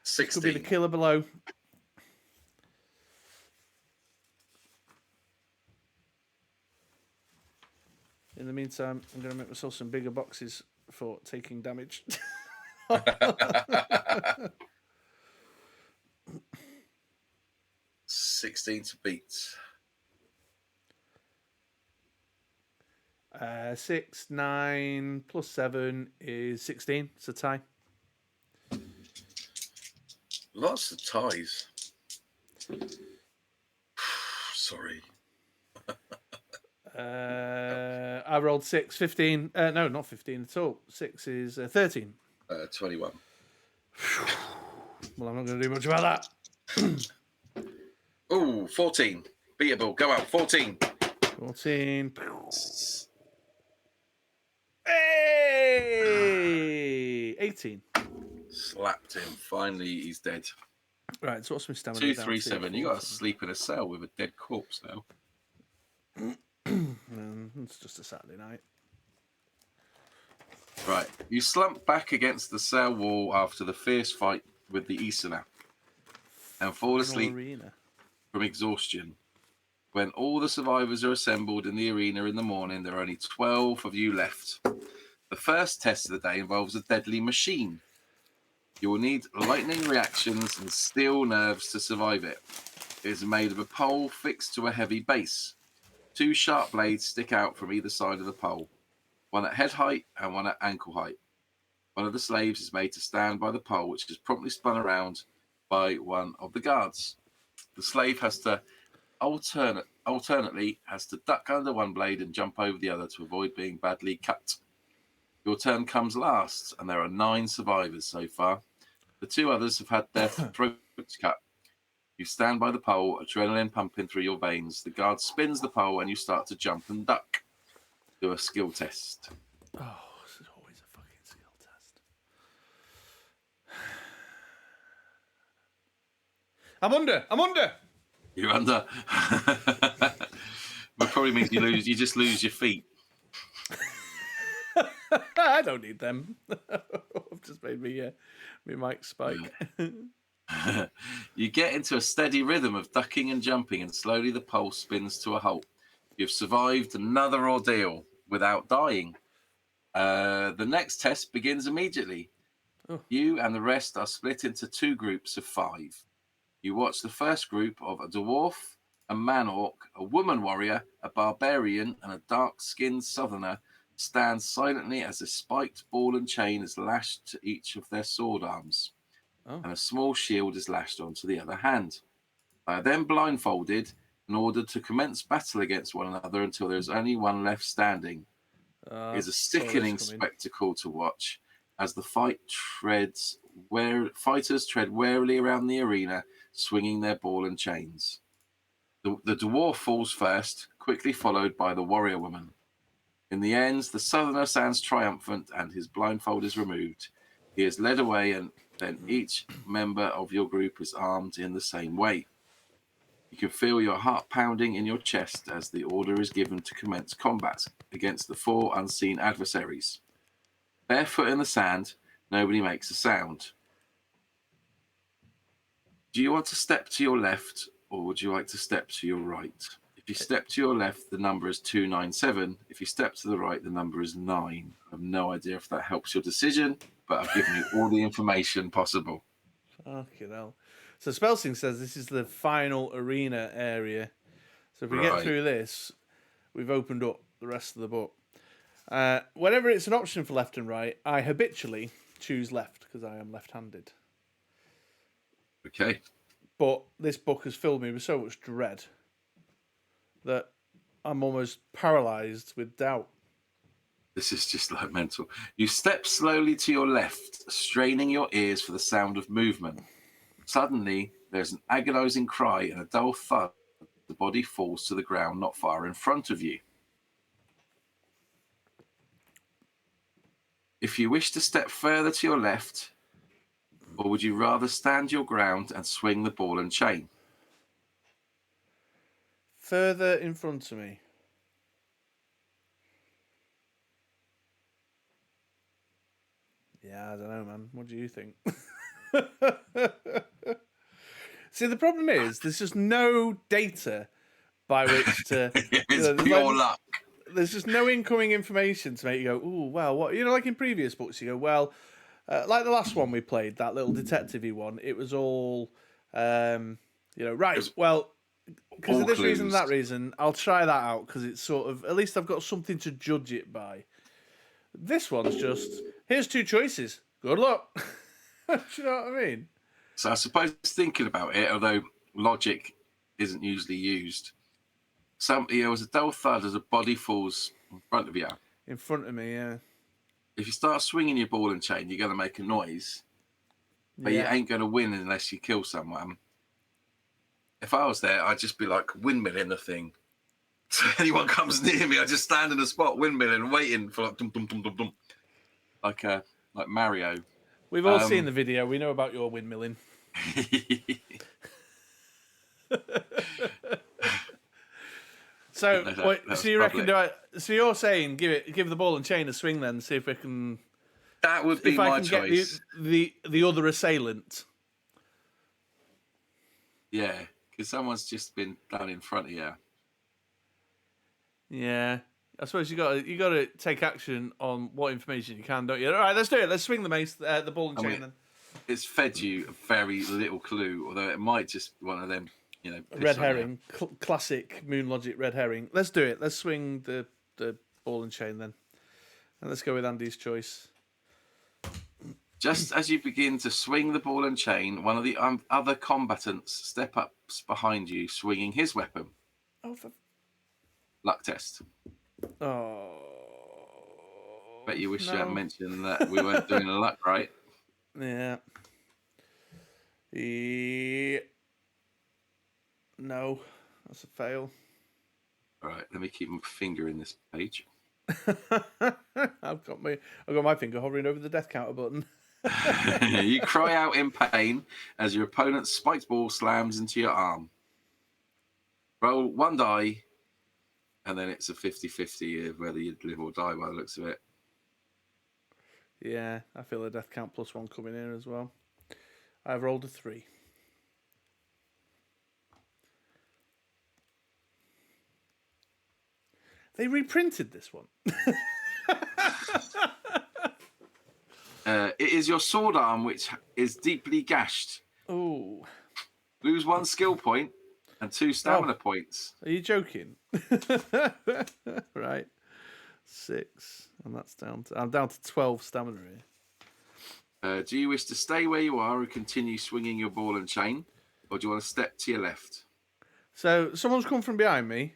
16. Could be the killer below. In the meantime, I'm going to make myself some bigger boxes for taking damage. 16 to beat. 6, 9 plus 7 is 16. It's a tie. Lots of ties. Sorry. I rolled 6, 15. No, not 15 at all. 6 is 13. 21. Well, I'm not going to do much about that. Oh, 14. Beatable. Go out. 14. 14. Hey! 18. Slapped him. Finally, he's dead. Right, so what's my stamina? 2, 3, 7. You got to sleep in a cell with a dead corpse now. It's just a Saturday night. Right. You slump back against the cell wall after the fierce fight with the Isana and fall asleep from exhaustion. When all the survivors are assembled in the arena in the morning, there are only 12 of you left. The first test of the day involves a deadly machine. You will need lightning reactions and steel nerves to survive it. It is made of a pole fixed to a heavy base. 2 sharp blades stick out from either side of the pole, one at head height and one at ankle height. One of the slaves is made to stand by the pole, which is promptly spun around by one of the guards. The slave has to alternately has to duck under one blade and jump over the other to avoid being badly cut. Your turn comes last, and there are 9 survivors so far. The 2 others have had their throats cut. You stand by the pole, adrenaline pumping through your veins. The guard spins the pole, and you start to jump and duck. Do a skill test. Oh, this is always a fucking skill test. I'm under. You're under. That probably means you just lose your feet. I don't need them. I've just made me mic spike. You get into a steady rhythm of ducking and jumping, and slowly the pole spins to a halt. You've survived another ordeal without dying. The next test begins immediately. Oh. You and the rest are split into 2 groups of 5. You watch the first group of a dwarf, a man-orc, a woman warrior, a barbarian, and a dark-skinned southerner stand silently as a spiked ball and chain is lashed to each of their sword arms, and a small shield is lashed onto the other hand. They are then blindfolded and ordered to commence battle against one another until there is only one left standing. It is a sickening spectacle to watch as the fighters tread warily around the arena, swinging their ball and chains. The dwarf falls first, quickly followed by the warrior woman. In the end, the southerner stands triumphant and his blindfold is removed. He is led away, and then each member of your group is armed in the same way. You can feel your heart pounding in your chest as the order is given to commence combat against the 4 unseen adversaries. Barefoot in the sand, nobody makes a sound. Do you want to step to your left, or would you like to step to your right? If you step to your left, the number is 297. If you step to the right, the number is 9. I have no idea if that helps your decision, but I've given you all the information possible. Fucking hell. So Spelsing says this is the final arena area. So if we get through this, we've opened up the rest of the book. Whenever it's an option for left and right, I habitually choose left because I am left-handed. Okay. But this book has filled me with so much dread that I'm almost paralysed with doubt. This is just like mental. You step slowly to your left, straining your ears for the sound of movement. Suddenly, there's an agonizing cry and a dull thud. The body falls to the ground not far in front of you. If you wish to step further to your left, or would you rather stand your ground and swing the ball and chain? Further in front of me. Yeah, I don't know, man. What do you think? See, the problem is there's just no data by which to... It's pure luck. There's just no incoming information to make you go, ooh, well, what... You know, like in previous books, you go, well, like the last one we played, that little detective-y one, it was all, right, well, because of this reason and that reason, I'll try that out because it's sort of... At least I've got something to judge it by. This one's just, here's 2 choices. Good luck. Do you know what I mean? So I suppose thinking about it, although logic isn't usually used, there was a dull thud as a body falls in front of you. In front of me, yeah. If you start swinging your ball and chain, you're going to make a noise, but you ain't going to win unless you kill someone. If I was there, I'd just be like windmilling the thing. So anyone comes near me, I just stand in a spot, windmilling, waiting for like dum dum dum dum dum, like Mario. We've all seen the video. We know about your windmilling. So you reckon? So you're saying give the ball and chain a swing then, see if we can. That would be my choice. Get the other assailant. Yeah, because someone's just been down in front of you. Yeah, I suppose you got to take action on what information you can, don't you? All right, let's do it. Let's swing the mace, the ball and chain then. It's fed you a very little clue, although it might just be one of them, red herring, classic Moon Logic red herring. Let's do it. Let's swing the ball and chain then, and let's go with Andy's choice. Just as you begin to swing the ball and chain, one of the other combatants step up behind you, swinging his weapon. Oh, luck test. Oh. Bet you wish you hadn't mentioned that we weren't doing a luck, right? Yeah. No, that's a fail. All right, let me keep my finger in this page. I've got my finger hovering over the death counter button. You cry out in pain as your opponent's spiked ball slams into your arm. Roll 1 die, and then it's a 50-50 of whether you'd live or die by the looks of it. Yeah, I feel a death count +1 coming in as well. I've rolled a 3. They reprinted this one. It is your sword arm which is deeply gashed. Oh, Lose 1 skill point and 2 stamina points. are you joking? Right, 6, and that's down. I'm down to 12 stamina here. Do you wish to stay where you are and continue swinging your ball and chain, or do you want to step to your left? So someone's come from behind me,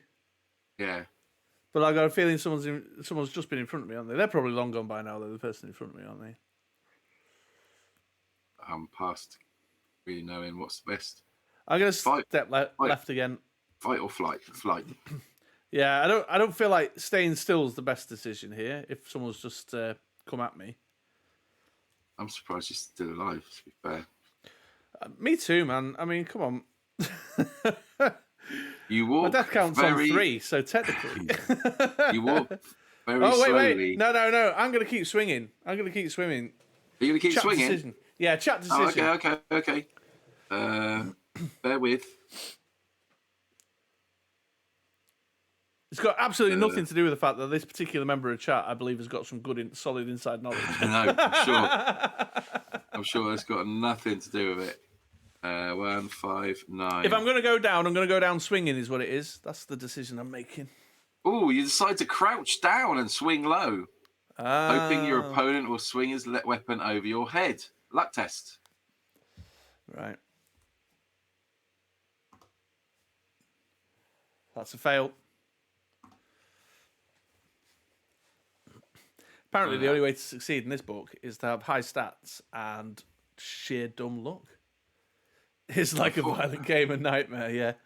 Yeah. but I got a feeling someone's just been in front of me, aren't they? They're probably long gone by now. They're the person in front of me, aren't they? I'm past really knowing what's the best. I'm gonna step left again. Fight or flight? Flight. Yeah, I don't feel like staying still is the best decision here. If someone's just come at me, I'm surprised you're still alive, to be fair. Me too, man. I mean, come on. You walk. My death count's on 3, so technically. You walk very Oh, wait, slowly. wait. No. I'm going to keep swinging. I'm going to keep swimming. Are you going to keep Chat swinging? Decision. Yeah, chat decision. Oh, okay. Bear with. It's got absolutely nothing to do with the fact that this particular member of chat, I believe, has got some good, solid inside knowledge. No, I'm sure. I'm sure it's got nothing to do with it. 1, 5, 9. If I'm going to go down, I'm going to go down swinging, is what it is. That's the decision I'm making. Oh, you decide to crouch down and swing low, hoping your opponent will swing his weapon over your head. Luck test. Right. That's a fail. Apparently, the only way to succeed in this book is to have high stats and sheer dumb luck. It's like a violent game of nightmare,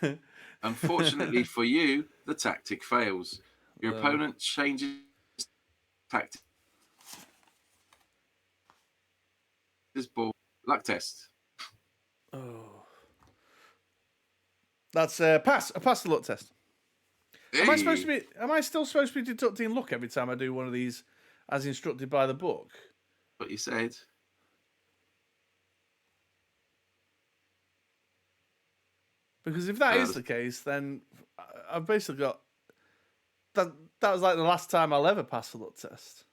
yeah. Unfortunately for you, the tactic fails. Your opponent changes tactic. This ball. Luck test. Oh. That's a pass. I passed the luck test. Am I still supposed to be deducting luck every time I do one of these as instructed by the book? What you said. Because if that is the case, then I've basically got that was like the last time I'll ever pass the luck test.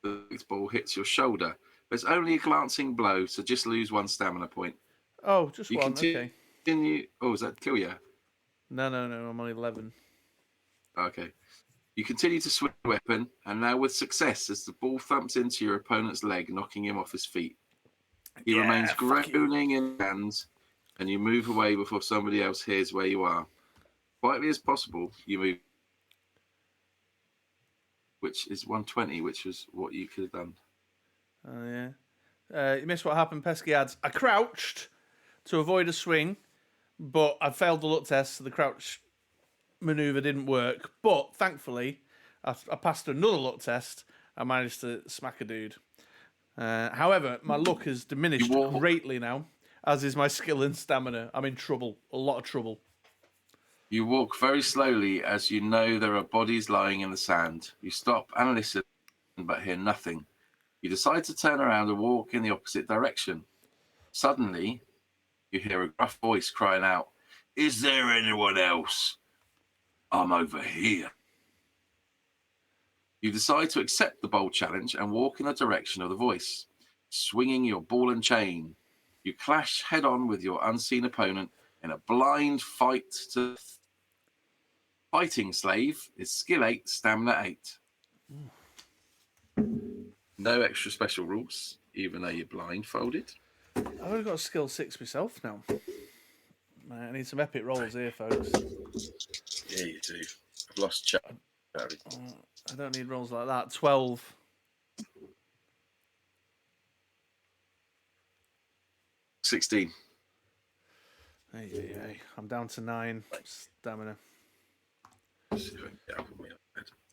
The ball hits your shoulder. But it's only a glancing blow, so just lose 1 stamina point. Oh, just one, okay. Oh, does that kill you? No, I'm on 11. Okay. You continue to swing the weapon, and now with success as the ball thumps into your opponent's leg, knocking him off his feet. He remains groaning in hands, and you move away before somebody else hears where you are. Quietly as possible, you move, which is 120, which was what you could have done. Oh, yeah. You missed what happened, pesky ads. I crouched to avoid a swing, but I failed the luck test, so the crouch maneuver didn't work. But thankfully, I passed another luck test. I managed to smack a dude. However, my luck has diminished greatly now, as is my skill and stamina. I'm in trouble, a lot of trouble. You walk very slowly as you know there are bodies lying in the sand. You stop and listen, but hear nothing. You decide to turn around and walk in the opposite direction. Suddenly, you hear a gruff voice crying out, "Is there anyone else? I'm over here." You decide to accept the bold challenge and walk in the direction of the voice, swinging your ball and chain. You clash head-on with your unseen opponent in a blind fight to fighting slave is skill 8, stamina 8. No extra special rules, even though you're blindfolded. I've only got a skill 6 myself now. I need some epic rolls here, folks. Yeah, you do. I've lost chat. I don't need rolls like that. 12. 16. Hey. I'm down to 9 stamina. Let's see if I can get up on my head.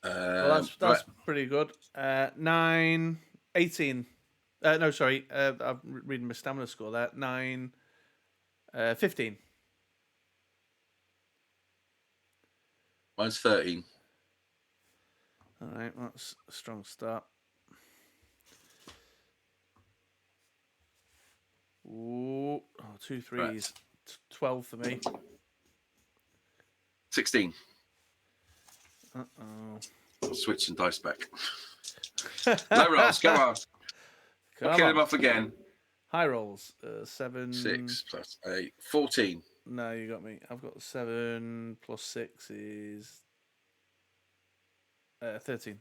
Well, that's pretty good. 9, 18. No, sorry. I'm reading my stamina score there. 9, 15. Mine's 13. All right, that's a strong start. Ooh, oh, 2 threes. Right. 12 for me. 16. Uh-oh. Switching dice back. Low rolls, come on. Come Kill on. him off again. High rolls. 7. 6 plus 8. 14. No, you got me. I've got 7 plus 6 is 13.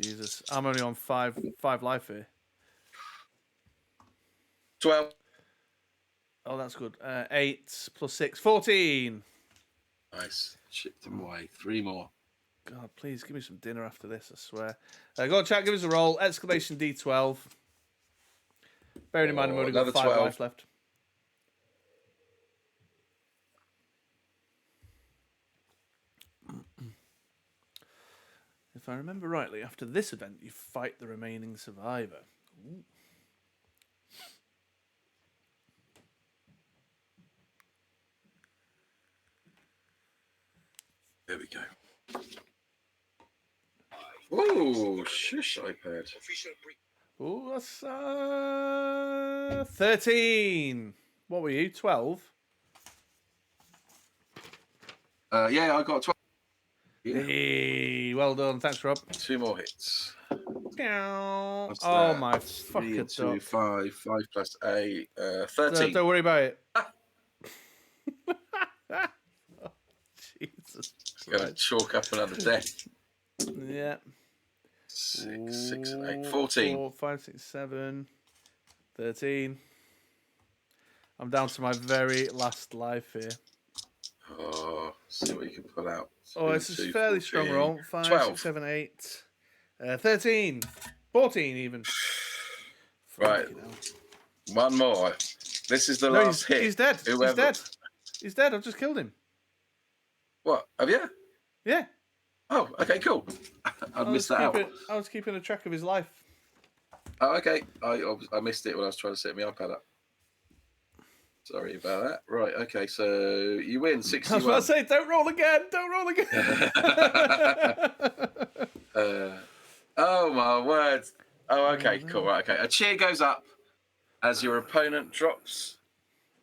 Jesus. I'm only on 5 life here. 12. Oh, that's good. 8 plus 6. 14. Nice. Shipped him away. 3 more. God, please give me some dinner after this, I swear. Go on, chat, give us a roll. Exclamation D12. Bearing in mind, I've only got another 5 12. life left. If I remember rightly, after this event, you fight the remaining survivor. Ooh. There we go. Oh, shush, iPad. Oh, that's 13. What were you? 12? Yeah, I got 12. Yeah. Hey, well done. Thanks, Rob. 2 more hits. What's Oh, that? my 3 fucking and 2, duck. 5. 5 plus 8. 13. Don't worry about it. Oh, Jesus. Gonna chalk up another death. Yeah. 6 and 8. 14. 4, 5, 6, 7. 13. I'm down to my very last life here. Oh, see what you can pull out. Oh, it's a fairly strong roll. 5, 12. 6, 7, 8. 13. 14 even. Right. One more. This is the last hit. He's dead. Whoever... He's dead. He's dead. I've just killed him. What? Have you? Yeah. Oh, okay, cool. I missed that out. I was keeping a track of his life. Oh, okay. I missed it when I was trying to set my iPad up. Sorry about that. Right, okay, so you win 61. I was about to say, don't roll again. Don't roll again. Oh, my word. Oh, okay, cool. Right, okay. A cheer goes up as your opponent drops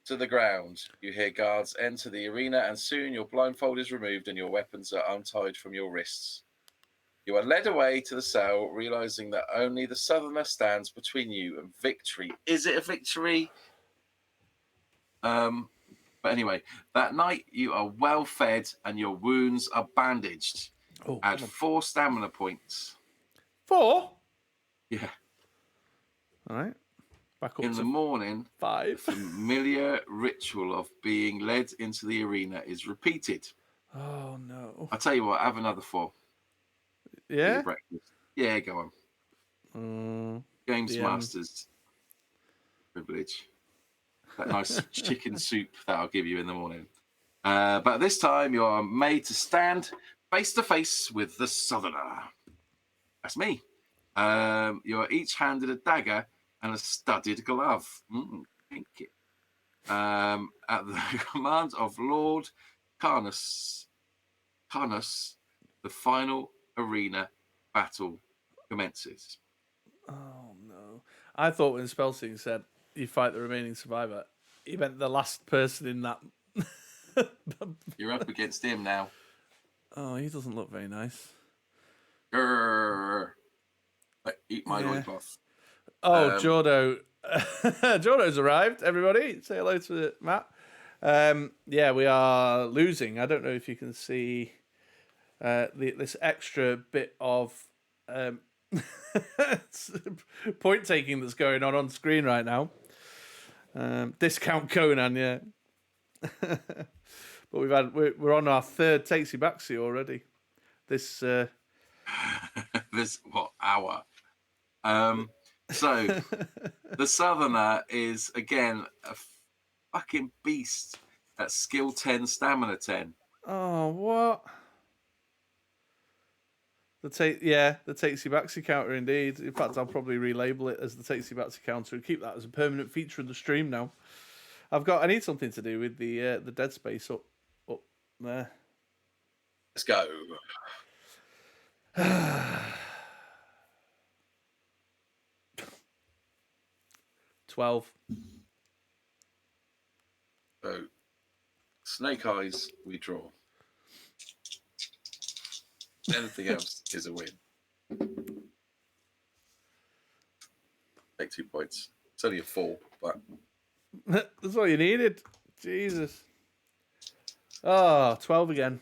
to the ground. You hear guards enter the arena, and soon your blindfold is removed and your weapons are untied from your wrists. You are led away to the cell, realizing that only the Southerner stands between you and victory. Is it a victory? But anyway, that night you are well fed and your wounds are bandaged. Oh, Add 4 stamina points. 4? Yeah. All right. Back up In to the morning, 5. the familiar ritual of being led into the arena is repeated. Oh, no. I'll tell you what, have another 4. Yeah? Breakfast. Yeah, go on. Games Masters privilege. That nice chicken soup that I'll give you in the morning. But this time you are made to stand face to face with the Southerner. That's me. You are each handed a dagger and a studded glove. Thank you. At the command of Lord Carnus, the final arena battle commences. Oh, no. I thought when Spellsing said you fight the remaining survivor, he meant the last person in that. You're up against him now. Oh, he doesn't look very nice. Grrr. Eat my loincloth. Oh, Jordo. Jordo's arrived, everybody. Say hello to Matt. Yeah, we are losing. I don't know if you can see this extra bit of point taking that's going on screen right now. Discount Conan, yeah. But we're on our 3rd Takesy Backsy already. This this hour? So the Southerner is again a fucking beast at skill 10, stamina 10. Oh, what? The Takesy Backsy counter indeed. In fact, I'll probably relabel it as the Takesy Backsy counter and keep that as a permanent feature of the stream now. I need something to do with the dead space up there. Let's go. 12. So, snake eyes, we draw. Anything else is a win. Take 2 points. It's only a 4, but That's all you needed. Jesus. Oh, 12 again.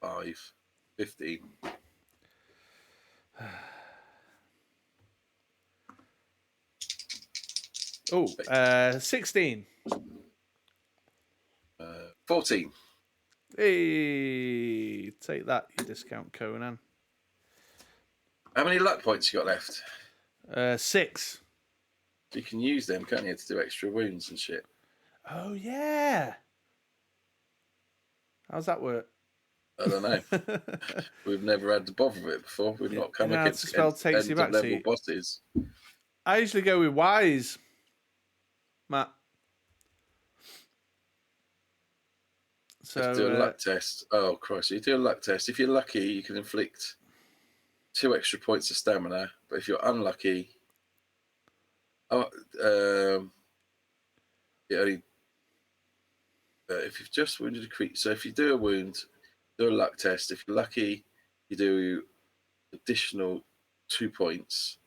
5, 15. Oh, 16. 14. Hey, take that, you discount Conan. How many luck points you got left? 6. You can use them, can't you, to do extra wounds and shit? Oh, yeah. How's that work? I don't know. We've never had to bother with it before. We've not come against spell takes you back, level bosses. I usually go with wise, Matt. So Let's do a luck test. Oh, Christ. So you do a luck test. If you're lucky, you can inflict 2 extra points of stamina. But if you're unlucky, it only... if you've just wounded a creature... So if you do a wound, do a luck test. If you're lucky, you do additional 2 points.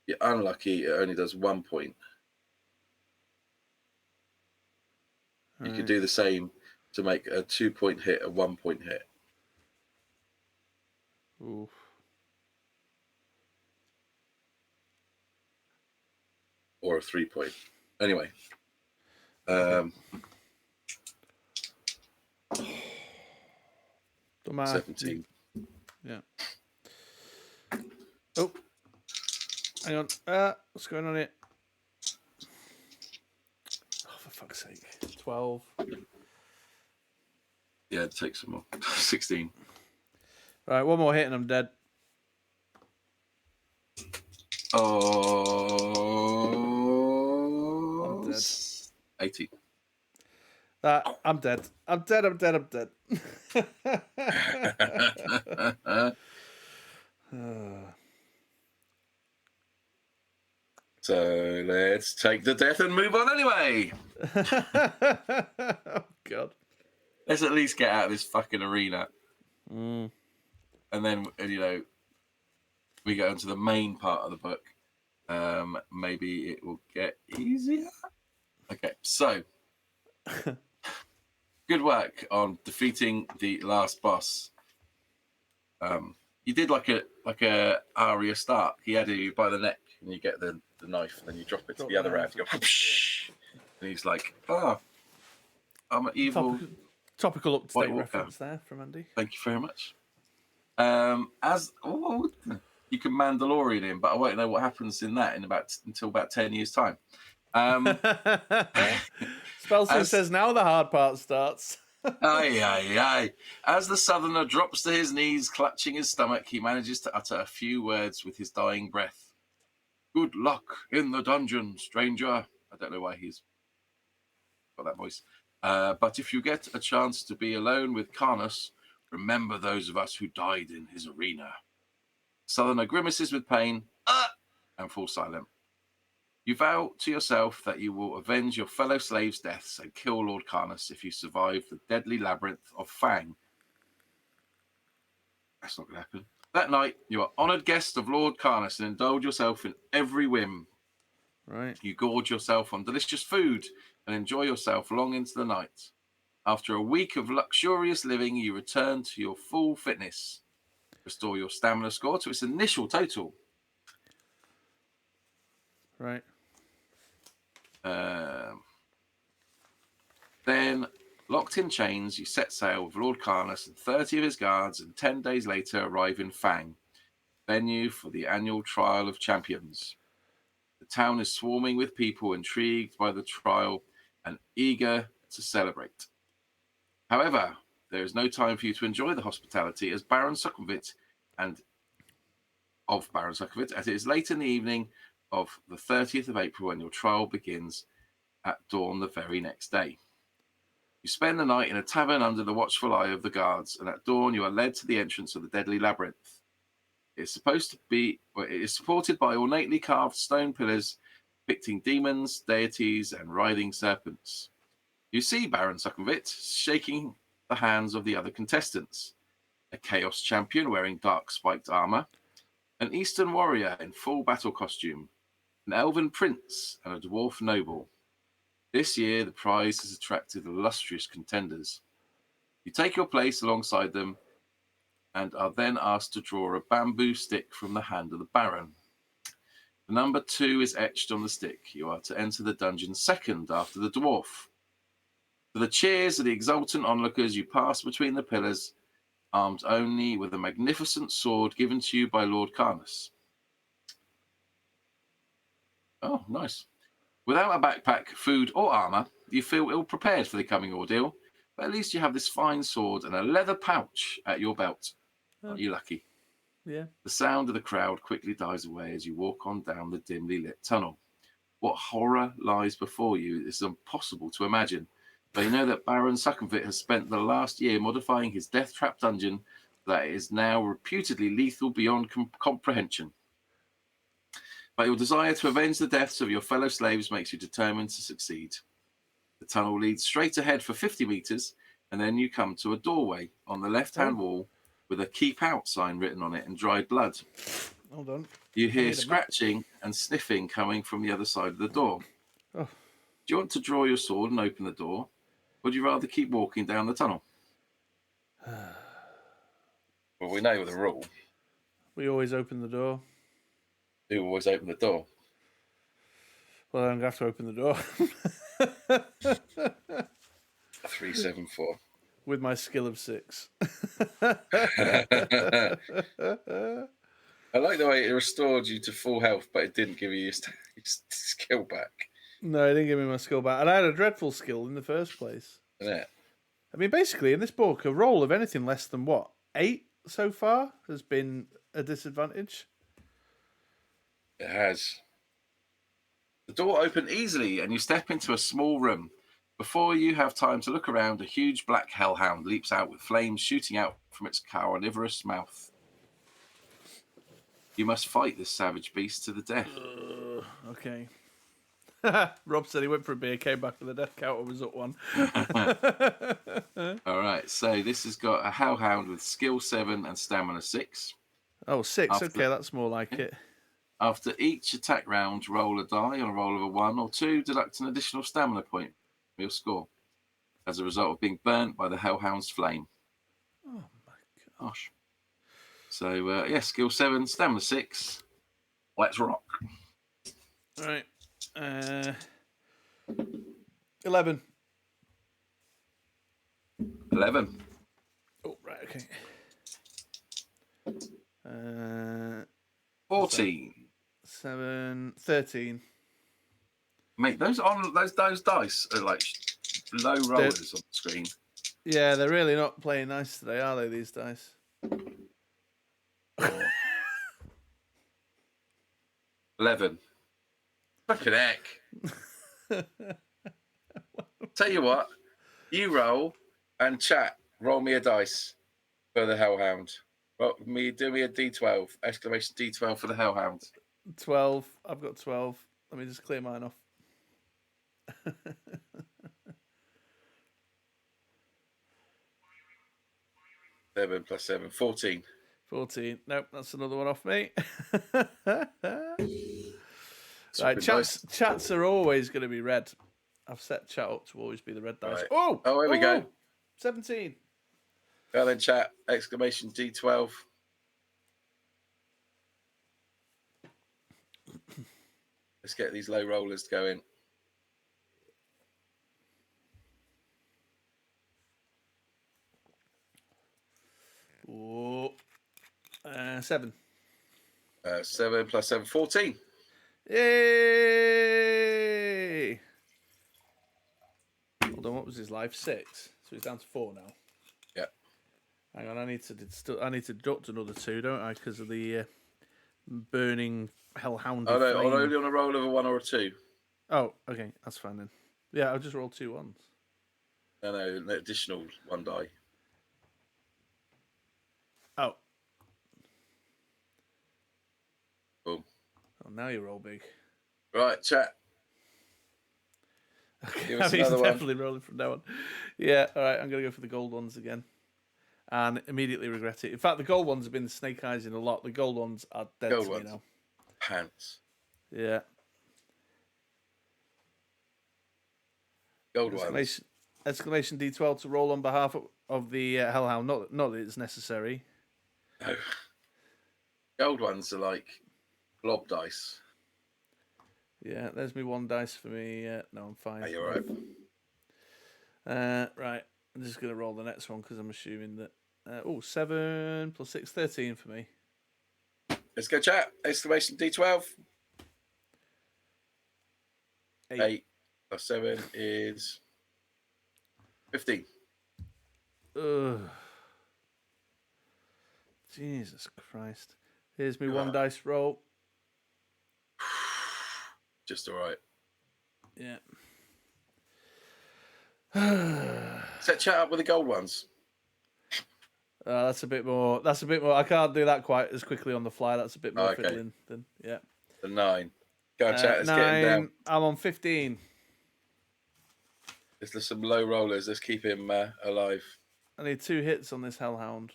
If you're unlucky, it only does 1 point. You could do the same to make a 2 point hit a 1 point hit. Oof. Or a 3 point. Anyway. 17. Yeah. Oh. Hang on. What's going on here? Oh, for fuck's sake. 12. Yeah, take some more. 16. Right, one more hit and I'm dead. Oh, I'm dead. 18. I'm dead. I'm dead. I'm dead. I'm dead. So let's take the death and move on anyway. Oh, God. Let's at least get out of this fucking arena. Mm. And then, we go into the main part of the book. Maybe it will get easier. Okay, so good work on defeating the last boss. You did like a Arya Stark. He had you by the neck, and you get the knife, and then you drop it to the other hand. You go, and he's like, "Oh, I'm an evil." Topical up-to-date reference there from Andy. Thank you very much. You can Mandalorian him, but I won't know what happens in that until about 10 years' time. Spellsy says now the hard part starts. Aye. As the Southerner drops to his knees, clutching his stomach, he manages to utter a few words with his dying breath. Good luck in the dungeon, stranger. I don't know why he's got that voice. But if you get a chance to be alone with Karnas, remember those of us who died in his arena. Southerner grimaces with pain and falls silent. You vow to yourself that you will avenge your fellow slaves' deaths and kill Lord Karnas if you survive the deadly labyrinth of Fang. That's not going to happen. That night, you are honoured guest of Lord Karnas and indulge yourself in every whim. Right. You gorge yourself on delicious food and enjoy yourself long into the night. After a week of luxurious living, you return to your full fitness. Restore your stamina score to its initial total. Right. Then, locked in chains, you set sail with Lord Karnas and 30 of his guards, and 10 days later arrive in Fang, venue for the annual Trial of Champions. The town is swarming with people intrigued by the trial and eager to celebrate. However, there is no time for you to enjoy the hospitality as Baron Suckovit as it is late in the evening of the 30th of April when your trial begins at dawn the very next day. You spend the night in a tavern under the watchful eye of the guards, and at dawn you are led to the entrance of the deadly labyrinth. It's supposed to be. Well, it is supported by ornately carved stone pillars depicting demons, deities, and writhing serpents. You see Baron Suckenvit shaking the hands of the other contestants, a Chaos champion wearing dark spiked armor, an Eastern warrior in full battle costume, an elven prince, and a dwarf noble. This year, the prize has attracted illustrious contenders. You take your place alongside them and are then asked to draw a bamboo stick from the hand of the Baron. The number 2 is etched on the stick. You are to enter the dungeon second after the dwarf. To the cheers of the exultant onlookers, you pass between the pillars, armed only with a magnificent sword given to you by Lord Carnus. Oh, nice. Without a backpack, food, or armor, you feel ill-prepared for the coming ordeal, but at least you have this fine sword and a leather pouch at your belt. Aren't you lucky? Yeah. The sound of the crowd quickly dies away as you walk on down the dimly lit tunnel. What horror lies before you is impossible to imagine, but you know that Baron Suckenvit has spent the last year modifying his death trap dungeon that it is now reputedly lethal beyond comprehension. But your desire to avenge the deaths of your fellow slaves makes you determined to succeed. The tunnel leads straight ahead for 50 meters, and then you come to a doorway on the left-hand wall with a "Keep Out" sign written on it in dried blood. Hold on. You hear scratching and sniffing coming from the other side of the door. Oh. Do you want to draw your sword and open the door, or would you rather keep walking down the tunnel? Well, we know the rule. We always open the door. You always open the door. Well, I'm going to have to open the door. 374. With my skill of 6. I like the way it restored you to full health, but it didn't give you your skill back. No, it didn't give me my skill back. And I had a dreadful skill in the first place. Yeah. I mean, basically, in this book, a roll of anything less than, 8 so far has been a disadvantage? It has. The door opened easily, and you step into a small room. Before you have time to look around, a huge black hellhound leaps out with flames shooting out from its carnivorous mouth. You must fight this savage beast to the death. Okay. Rob said he went for a beer, came back with a death count and was up 1. All right, so this has got a hellhound with skill 7 and stamina 6. Oh, 6. Okay, that's more like it. After each attack round, roll a die on a roll of a 1 or 2, deduct an additional stamina point from your score as a result of being burnt by the hellhound's flame. Oh my gosh. So, skill 7, stamina 6. Let's rock. All right. 11. 11. Oh, right, okay. 14. 7, 13. Mate, those dice are like low rollers on the screen. Yeah, they're really not playing nice today, are they, these dice? 11. Fucking heck. Tell you what, you roll and chat. Roll me a dice for the hellhound. Do me a D12. Exclamation D12 for the hellhound. 12. I've got 12. Let me just clear mine off. 7 plus 7, 14. 14. Nope, that's another one off me. Right, chats are always going to be red. I've set chat up to always be the red dice. Right. Oh, here we go. 17. Go then, chat. Exclamation D12. Let's get these low rollers going. Oh, 7. 7 plus 7, 14. Yay! Hold on, what was his life? 6. So he's down to 4 now. Yeah. Hang on, I need to deduct another 2, don't I? Because of the burning hellhound. Oh no, only on a roll of a 1 or a 2. Oh, okay, that's fine then. Yeah, I'll just roll 2 1s. No, an additional 1 die. Oh. Oh, now you roll big. Right, chat. Okay, Give us he's another one. definitely rolling from now on. Yeah, all right, I'm going to go for the gold ones again. And immediately regret it. In fact, the gold ones have been snake eyes in a lot. The gold ones are dead Gold to ones. me now. Pants. Yeah. Gold ones. Exclamation D12 to roll on behalf of the Hellhound. Not that it's necessary. No. Gold ones are like blob dice. Yeah, there's me one dice for me. No, I'm fine. Are you all right? Right, I'm just going to roll the next one because I'm assuming that... 7 plus 6, 13 for me. Let's go, chat. Exclamation D12. 8 plus 7 is 15. Ugh. Jesus Christ. Here's me one dice roll. Just all right. Yeah. Set chat up with the gold ones. That's a bit more. I can't do that quite as quickly on the fly. That's a bit more Okay. fiddling than The 9. Go on, chat. Let's 9. get him down. I'm on 15. There's some low rollers. Let's keep him alive. I need 2 hits on this Hellhound.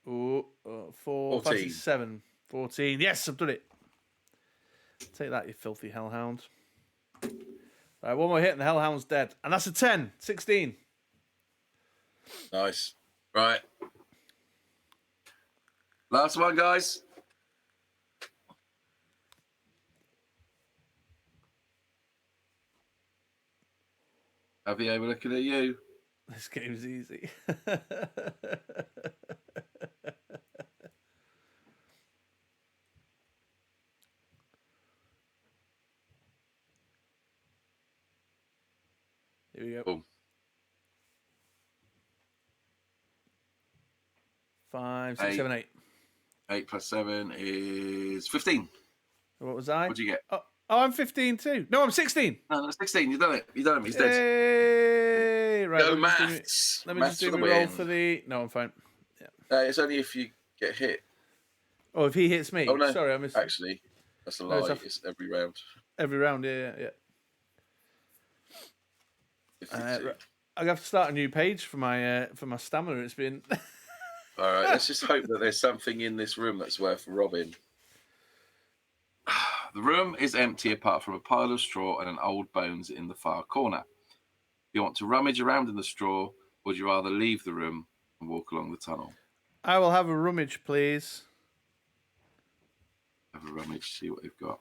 Ooh, 4, 5, 6, 7. 14. Yes, I've done it. Take that, you filthy Hellhound. Right, one more hit and the Hellhound's dead. And that's a 10. 16. Nice. Right. Last one, guys. Abby, we're looking at you. This game's easy. Here we go. Boom. 5, 6, 7, 8. 8 plus 7 is 15. What was I? What'd you get? Oh, I'm 15 too. No, I'm 16. No, that's 16. You've done it. You've done it. He's dead. Hey! Right, Go let me maths. let me Maths just do for my the roll win. for the... No, I'm fine. Yeah. It's only if you get hit. Oh, if he hits me. Oh, no. Sorry, I missed... Actually, that's a No, lie. It's every round. Every round, yeah. 52. Right. I have to start a new page for my stamina. It's been... All right, let's just hope that there's something in this room that's worth robbing. The room is empty apart from a pile of straw and an old bones in the far corner. You want to rummage around in the straw, or would you rather leave the room and walk along the tunnel? I will have a rummage, please. Have a rummage, see what they've got.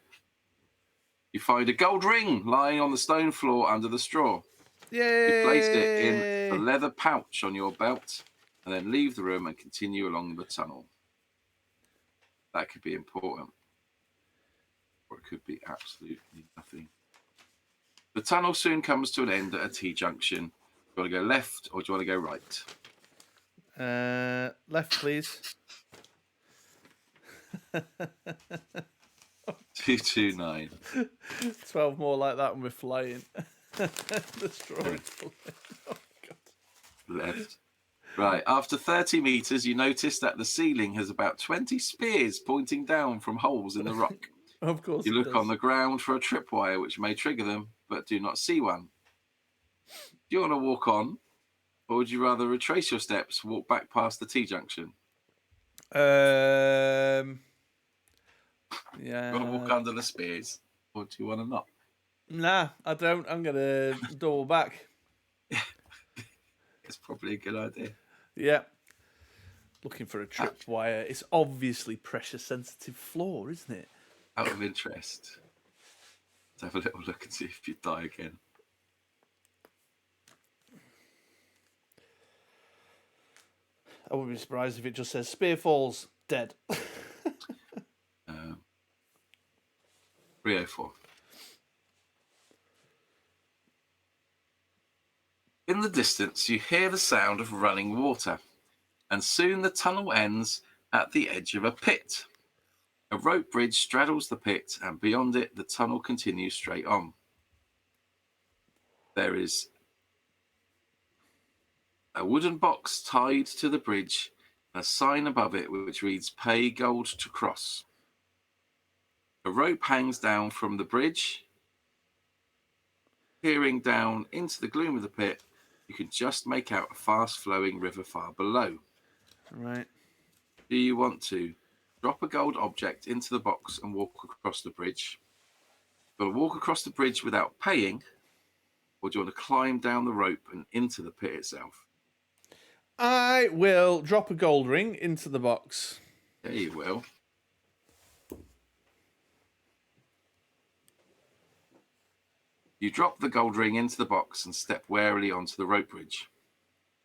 You find a gold ring lying on the stone floor under the straw. Yay! You place it in a leather pouch on your belt and then leave the room and continue along the tunnel. That could be important, or it could be absolutely nothing. The tunnel soon comes to an end at a T-junction. Do you want to go left or do you want to go right? Left, please. 229. 12 more like that and we're flying. The straw is flying. Oh, God. Left. Right. After 30 meters, you notice that the ceiling has about 20 spears pointing down from holes in the rock. Of course. You look on the ground for a tripwire which may trigger them, but do not see one. Do you want to walk on, or would you rather retrace your steps, walk back past the T-junction? Yeah. Do you want to walk under the spears, or do you want to not? Nah, I don't. I'm going to double back. It's probably a good idea. Yeah. Looking for a tripwire. It's obviously pressure-sensitive floor, isn't it? Out of interest, let's have a little look and see if you die again. I wouldn't be surprised if it just says spear falls, dead. 304. In the distance, you hear the sound of running water, and soon the tunnel ends at the edge of a pit. A rope bridge straddles the pit, and beyond it, the tunnel continues straight on. There is a wooden box tied to the bridge A sign above it which reads "Pay gold to cross." A rope hangs down from the bridge. Peering down into the gloom of the pit, you can just make out a fast-flowing river far below. Right. Do you want to drop a gold object into the box and walk across the bridge? Do you want to walk across the bridge without paying? Or do you want to climb down the rope and into the pit itself? I will drop a gold ring into the box. Yeah, you will. You drop the gold ring into the box and step warily onto the rope bridge.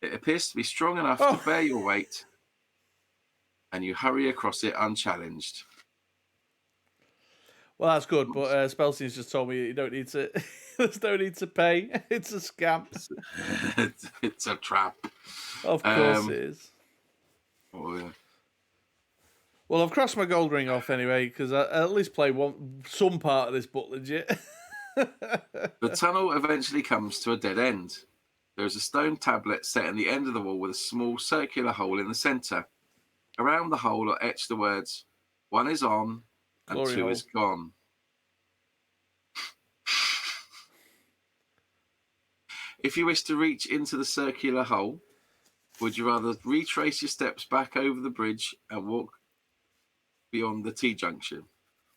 It appears to be strong enough to bear your weight, and you hurry across it unchallenged. Well, that's good, but Spelsine's just told me you don't need to. There's no need to pay. It's a scam. It's a trap. Of course it is. Oh, yeah. Well, I've crossed my gold ring off anyway because I at least play some part of this book legit. The tunnel eventually comes to a dead end. There is a stone tablet set in the end of the wall with a small circular hole in the centre. Around the hole are etched the words, "One is on and Glory 2 hole. is gone." If you wish to reach into the circular hole, would you rather retrace your steps back over the bridge and walk beyond the T-junction?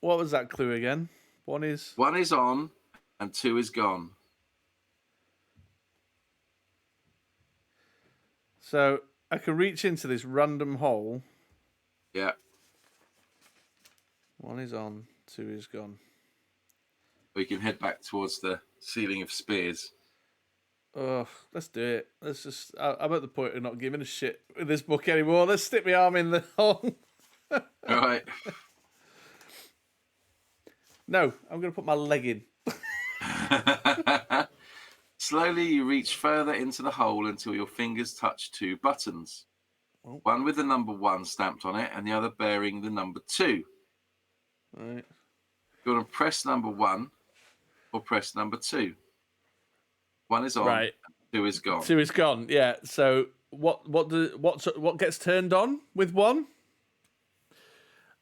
What was that clue again? One is on and 2 is gone. So I can reach into this random hole. Yeah. One is on, 2 is gone. Or you can head back towards the ceiling of spears. Oh, let's do it. Let's just. I'm at the point of not giving a shit with this book anymore. Let's stick my arm in the hole. All right. No, I'm going to put my leg in. Slowly, you reach further into the hole until your fingers touch 2 buttons. Oh. One with the number 1 stamped on it and the other bearing the number 2. Right. You want to press number 1 or press number 2? 1 is on, Right. 2 is gone. 2 is gone. Yeah. So what gets turned on with 1?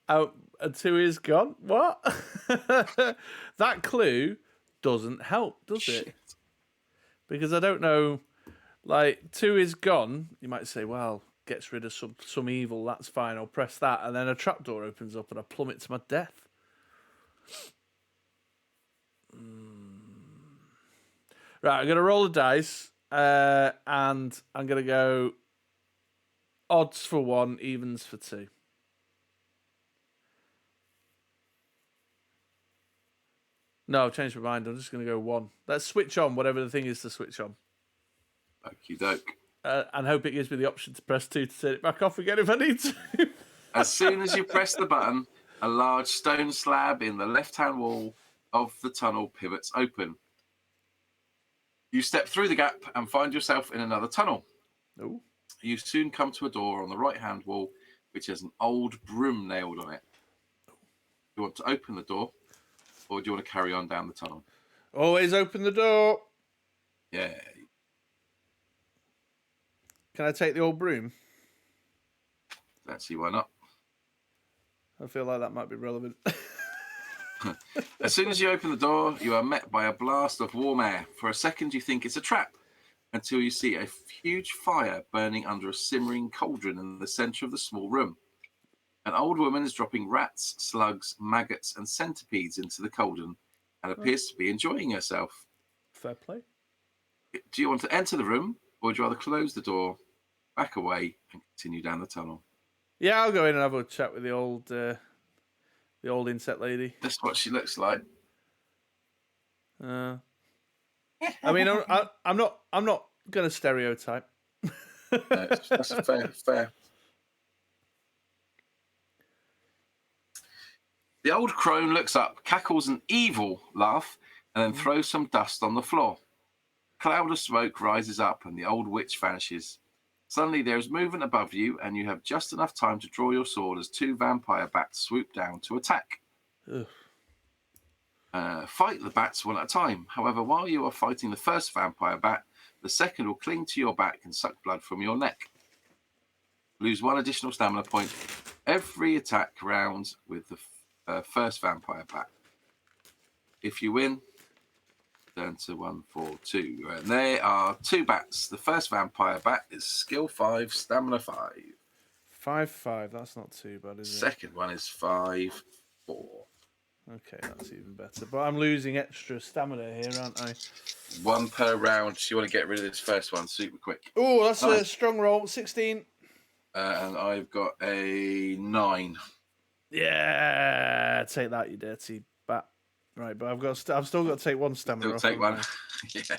Oh, and 2 is gone. What? That clue doesn't help, does it? Because I don't know. Like 2 is gone. You might say, well, gets rid of some evil. That's fine. I'll press that, and then a trapdoor opens up, and I plummet to my death. Right, I'm going to roll the dice, and I'm going to go odds for 1, evens for 2. No, I've changed my mind. I'm just going to go 1. Let's switch on whatever the thing is to switch on. Okie doke. And hope it gives me the option to press 2 to turn it back off again if I need to. As soon as you press the button, a large stone slab in the left-hand wall of the tunnel pivots open. You step through the gap and find yourself in another tunnel. Oh. You soon come to a door on the right-hand wall, which has an old broom nailed on it. Do you want to open the door, or do you want to carry on down the tunnel? Always open the door. Yeah. Can I take the old broom? Let's see why not. I feel like that might be relevant. As soon as you open the door, you are met by a blast of warm air. For a second, you think it's a trap, until you see a huge fire burning under a simmering cauldron in the centre of the small room. An old woman is dropping rats, slugs, maggots, and centipedes into the cauldron and appears to be enjoying herself. Fair play. Do you want to enter the room, or would you rather close the door, back away, and continue down the tunnel? Yeah, I'll go in and have a chat with the old insect lady. That's what she looks like. I mean, I'm not going to stereotype. No, that's fair. The old crone looks up, cackles an evil laugh, and then throws some dust on the floor. A cloud of smoke rises up, and the old witch vanishes. Suddenly, there is movement above you, and you have just enough time to draw your sword as 2 vampire bats swoop down to attack. Fight the bats one at a time. However, while you are fighting the first vampire bat, the second will cling to your back and suck blood from your neck. Lose 1 additional stamina point every attack round with the first vampire bat. If you win, down to 1, 4, 2. And there are 2 bats. The first vampire bat is skill 5, stamina 5. 5/5. That's not too bad, is it? Second one is 5, 4. Okay, that's even better. But I'm losing extra stamina here, aren't I? 1 per round. So you want to get rid of this first one super quick. Oh, that's Nice. a strong roll. 16. And I've got a 9. Yeah, take that, you dirty bat. Right, but I've still got to take 1 stamina off. Take 1. I? Yeah.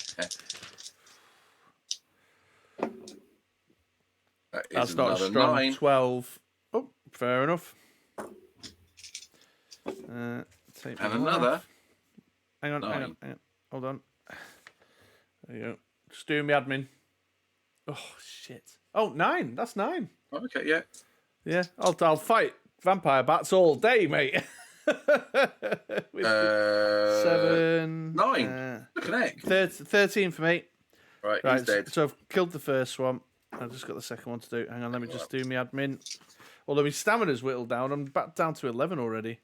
That's not a strong 9. 12. Oh, fair enough. Take And one another. off. Hang on. Hold on. There you go. Just doing my admin. Oh, shit. Oh, 9. That's 9. Okay, yeah. Yeah, I'll fight vampire bats all day, mate. With 7. 9. Connect. 13 for me. Right, he's dead. So I've killed the first one. I've just got the second one to do. Hang on, let me just do my admin. Although my stamina's whittled down, I'm back down to 11 already.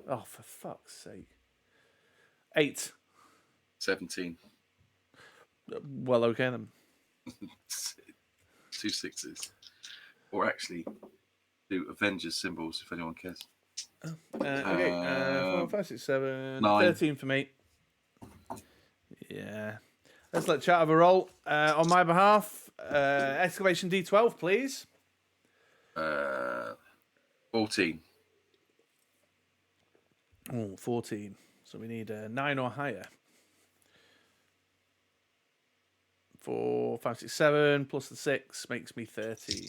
Oh, for fuck's sake. 8. 17. Well, okay then. 2 6s. Or actually, 2 Avengers symbols, if anyone cares. Okay, 4, 5, 6, 7. 9. 13 for me. Yeah. Let's let chat have a roll. On my behalf, exclamation D12, please. 14. Oh, 14. So we need 9 or higher. 4, 5, 6, 7 plus the 6 makes me 13.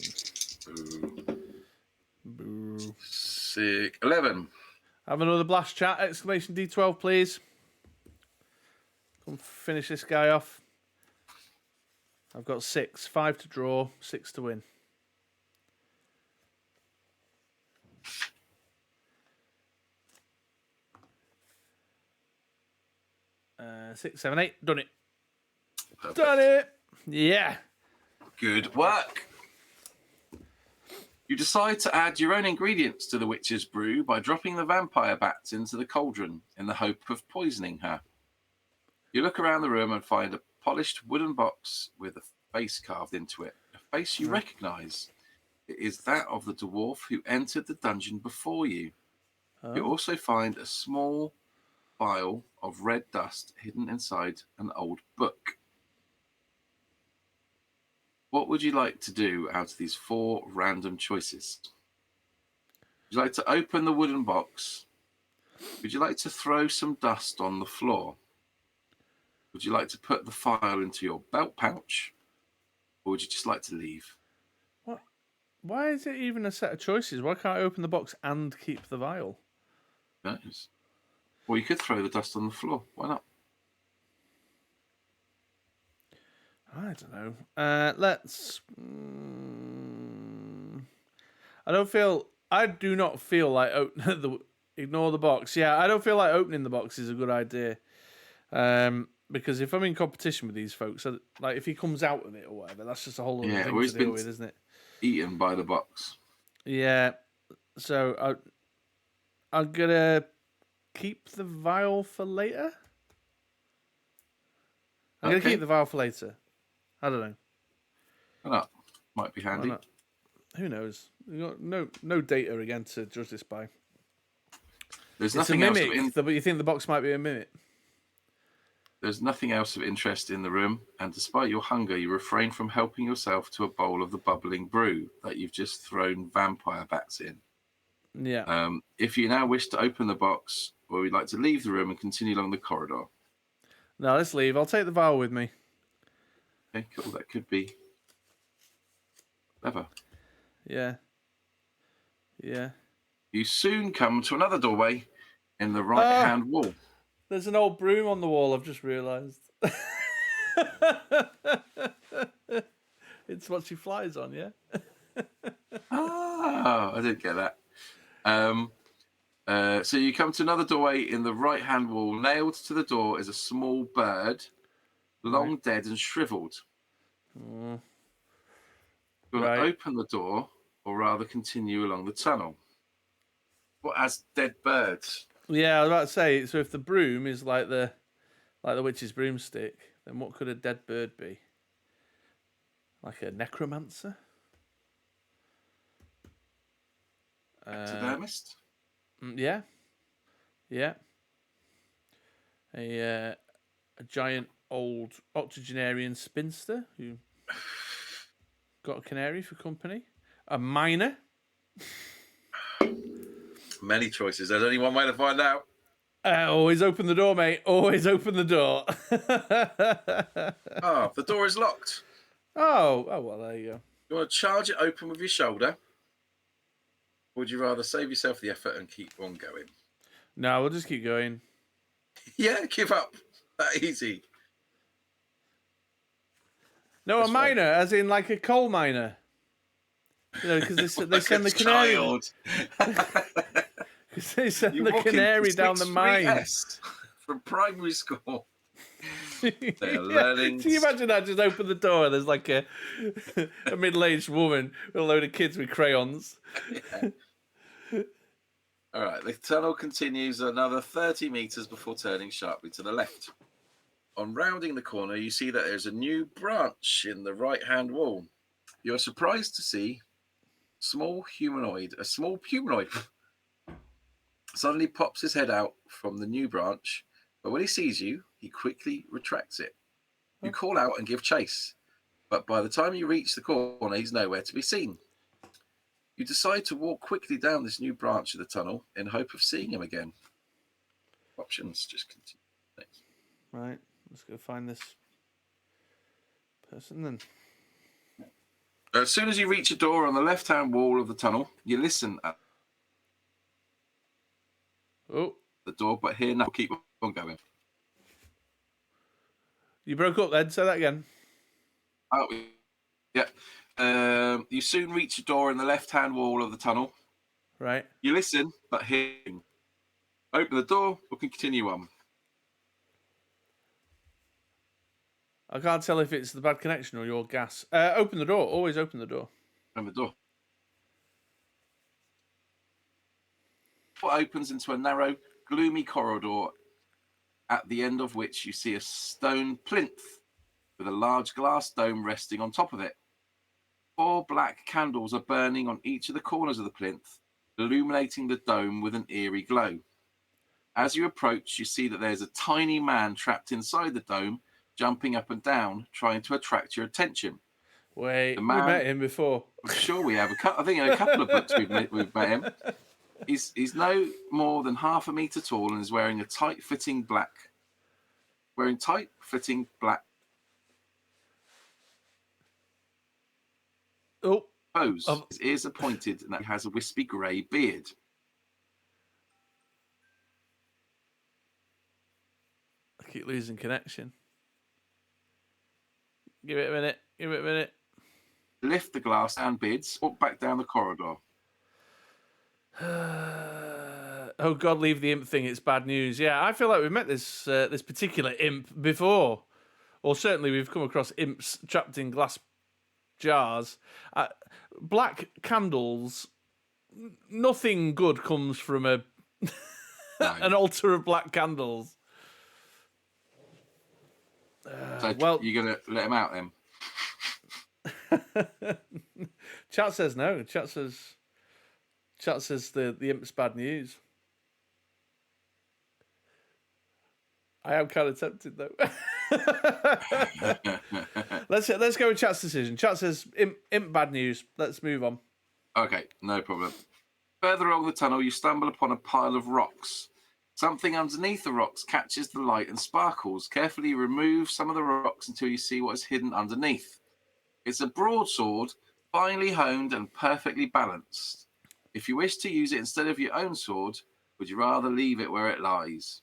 Boo. 6, 11. Have another blast chat. Exclamation D12, please. Come finish this guy off. I've got 6. 5 to draw, 6 to win. Six, 7, 8. Done it. Perfect. Done it. Yeah. Good work. You decide to add your own ingredients to the witch's brew by dropping the vampire bats into the cauldron in the hope of poisoning her. You look around the room and find a polished wooden box with a face carved into it. A face you recognise. It is that of the dwarf who entered the dungeon before you. Oh. You also find a small vial of red dust hidden inside an old book. What would you like to do out of these 4 random choices? Would you like to open the wooden box? Would you like to throw some dust on the floor? Would you like to put the file into your belt pouch? Or would you just like to leave? What? Why is it even a set of choices? Why can't I open the box and keep the vial? Nice. Or you could throw the dust on the floor. Why not? I don't know. Let's. I do not feel like ignore the box. Yeah, I don't feel like opening the box is a good idea. Because if I'm in competition with these folks, like if he comes out of it or whatever, that's just a whole other thing to deal with, isn't it? Eaten by the box. Yeah. So I'm gonna keep the vial for later. I'm gonna keep the vial for later. I don't know. Why not? Might be handy. Who knows? No data again to judge this by. There's It's nothing a else. mimic, but you think the box might be a mimic? There's nothing else of interest in the room, and despite your hunger, you refrain from helping yourself to a bowl of the bubbling brew that you've just thrown vampire bats in. Yeah. If you now wish to open the box, or you'd like to leave the room and continue along the corridor. No, let's leave. I'll take the vial with me. Okay, cool. That could be clever. Yeah. Yeah. You soon come to another doorway in the right-hand wall. There's an old broom on the wall, I've just realised. It's what she flies on, yeah? I didn't get that. So you come to another doorway in the right-hand wall. Nailed to the door is a small bird long dead and shriveled. Mm, You want to right. open the door, or rather continue along the tunnel. What has dead birds? Yeah, I was about to say. So if the broom is like the witch's broomstick, then what could a dead bird be? Like a necromancer? Taxidermist? Yeah, yeah. A giant old octogenarian spinster who got a canary for company. A miner. Many choices. There's only one way to find out. Always open the door, mate. Always open the door. Ah, the door is locked. Oh, well, there you go. You want to charge it open with your shoulder? Or would you rather save yourself the effort and keep on going? No, we'll just keep going. Yeah, give up. That easy. No, That's a miner, as in like a coal miner. You know, because they send the canary. Child. Because they send You the walk canary into down the mine. 6-3S from primary school. They're learning. Can you imagine that? Just open the door and there's like a middle-aged woman with a load of kids with crayons. Yeah. All right, the tunnel continues another 30 meters before turning sharply to the left. On rounding the corner, you see that there's a new branch in the right-hand wall. You're surprised to see a small humanoid suddenly pops his head out from the new branch, but when he sees you, he quickly retracts it. You call out and give chase, but by the time you reach the corner, he's nowhere to be seen. You decide to walk quickly down this new branch of the tunnel in hope of seeing him again. Options, just continue. Thanks. Right, let's go find this person then. As soon as you reach a door on the left-hand wall of the tunnel, you listen at Oh, the door, but hear nothing. Keep on going. you broke up then. Say that again. Oh, yeah. You soon reach a door in the left-hand wall of the tunnel. Right. You listen, but hear nothing. Open the door or continue on. I can't tell if it's the bad connection or your gas. Open the door. Always open the door. Open the door. The door opens into a narrow, gloomy corridor, at the end of which you see a stone plinth with a large glass dome resting on top of it. 4 black candles are burning on each of the corners of the plinth, illuminating the dome with an eerie glow. As you approach, you see that there's a tiny man trapped inside the dome, jumping up and down, trying to attract your attention. Wait, The we man- met him before. I'm sure we have. I think in a couple of books we've met him. He's no more than half a meter tall and is wearing tight-fitting black Oh, clothes. His ears are pointed and he has a wispy grey beard. I keep losing connection. Give it a minute. Give it a minute. Lift the glass and bids. Walk back down the corridor. Oh God, leave the imp thing. It's bad news. Yeah, I feel like we've met this this particular imp before, or certainly we've come across imps trapped in glass jars. Black candles. Nothing good comes from an altar of black candles. So well- you're gonna let him out then? Chat says no. Chat says the imp's bad news. I am kind of tempted though. Let's go with Chat's decision. Chat says imp bad news. Let's move on. Okay, no problem. Further along the tunnel, you stumble upon a pile of rocks. Something underneath the rocks catches the light and sparkles. Carefully remove some of the rocks until you see what is hidden underneath. It's a broadsword, finely honed and perfectly balanced. If you wish to use it instead of your own sword, would you rather leave it where it lies?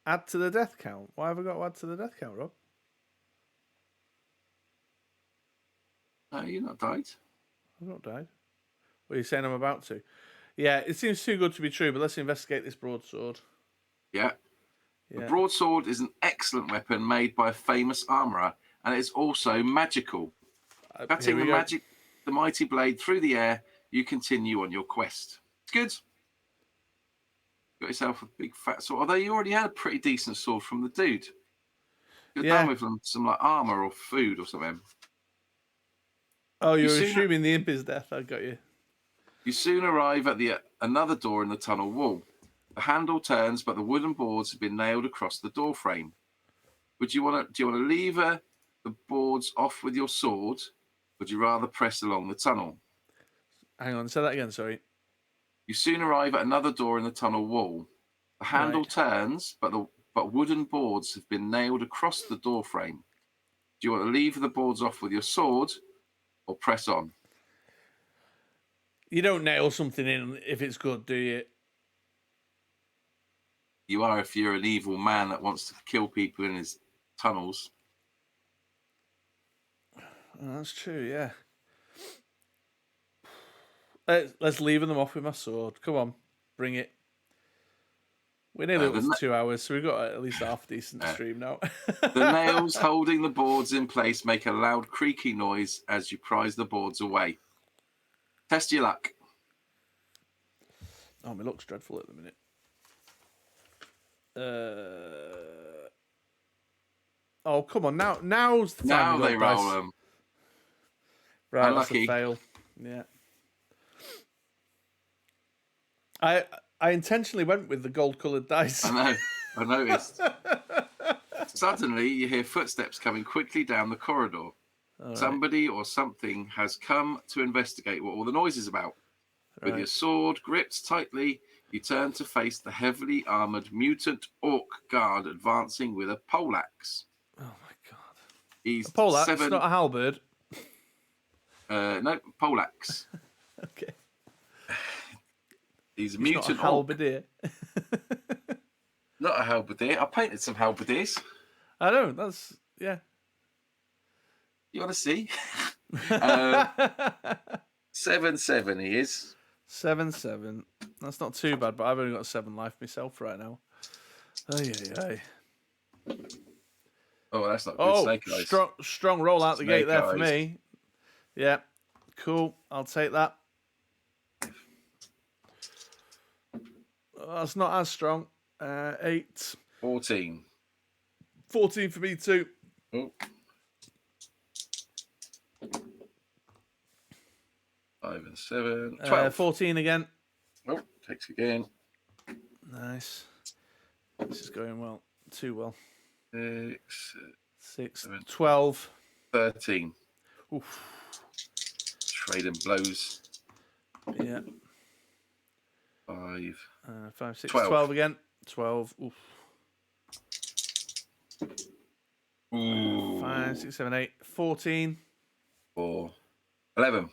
Add to the death count. Why have I got to add to the death count, Rob? No, you've not died. I've not died. What are you saying I'm about to? Yeah, it seems too good to be true, but let's investigate this broadsword. Yeah. The Yeah. broadsword is an excellent weapon made by a famous armourer, and it is also magical. Here Cutting we go. the mighty blade through the air, you continue on your quest. It's good. Got yourself a big fat sword, although you already had a pretty decent sword from the dude. You're done with some like armour or food or something. Oh, you're assuming the imp is death. I got you. You soon arrive at another door in the tunnel wall. The handle turns, but the wooden boards have been nailed across the door frame. Do you want to lever the boards off with your sword, or would you rather press along the tunnel? Hang on, say that again, sorry. You soon arrive at another door in the tunnel wall. The handle turns, but wooden boards have been nailed across the door frame. Do you want to lever the boards off with your sword, or press on? You don't nail something in if it's good, do you? You are if you're an evil man that wants to kill people in his tunnels. Oh, that's true, yeah. Let's lever them off with my sword. Come on, bring it. We're nearly up to 2 hours, so we've got at least a half decent stream now. The nails holding the boards in place make a loud creaky noise as you prise the boards away. Test your luck. Oh, my luck's dreadful at the minute. Oh, come on. Now's the time. Now they roll them. Right, unlucky. That's a fail. Yeah. I intentionally went with the gold-coloured dice. I know. I noticed. Suddenly, you hear footsteps coming quickly down the corridor. Right. Somebody or something has come to investigate what all the noise is about. With your sword gripped tightly, you turn to face the heavily armoured mutant orc guard advancing with a poleaxe. Oh my god! He's a poleaxe, not a halberd. No, poleaxe. Okay. He's a mutant not a halberdier. Not a halberdier. I painted some halberdiers. I know. That's yeah. You want to see? 7/7 he is. 7/7. That's not too bad, but I've only got 7 life myself right now. Ay. Oh, that's not good. Snake eyes. Strong roll out the gate there for me. Yeah, cool. I'll take that. That's not as strong. 8. 14. 14 for me too. Oh. 5 and 7. 12. 14 again. Oh, takes again. Nice. This is going well. Too well. 6. 7, 12. 13. Oof. Trading blows. Yeah. 5. 5, 6, 12. 12 again. 12. Oof. Ooh. 5, 6, 7, 8. 14. 4. 11.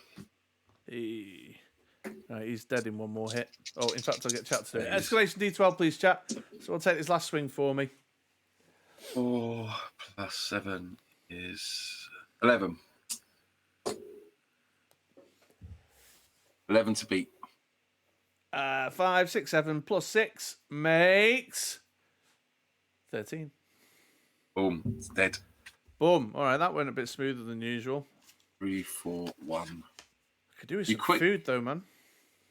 Right, he's dead in one more hit. Oh, in fact, I'll get chat to do it. Escalation D12, please, chat. So I'll take this last swing for me. 4 plus 7 is 11. 11 to beat. 5, 6, 7 plus 6 makes 13. Boom. It's dead. Boom. All right, that went a bit smoother than usual. 3, 4, 1. Could do with some food, though, man.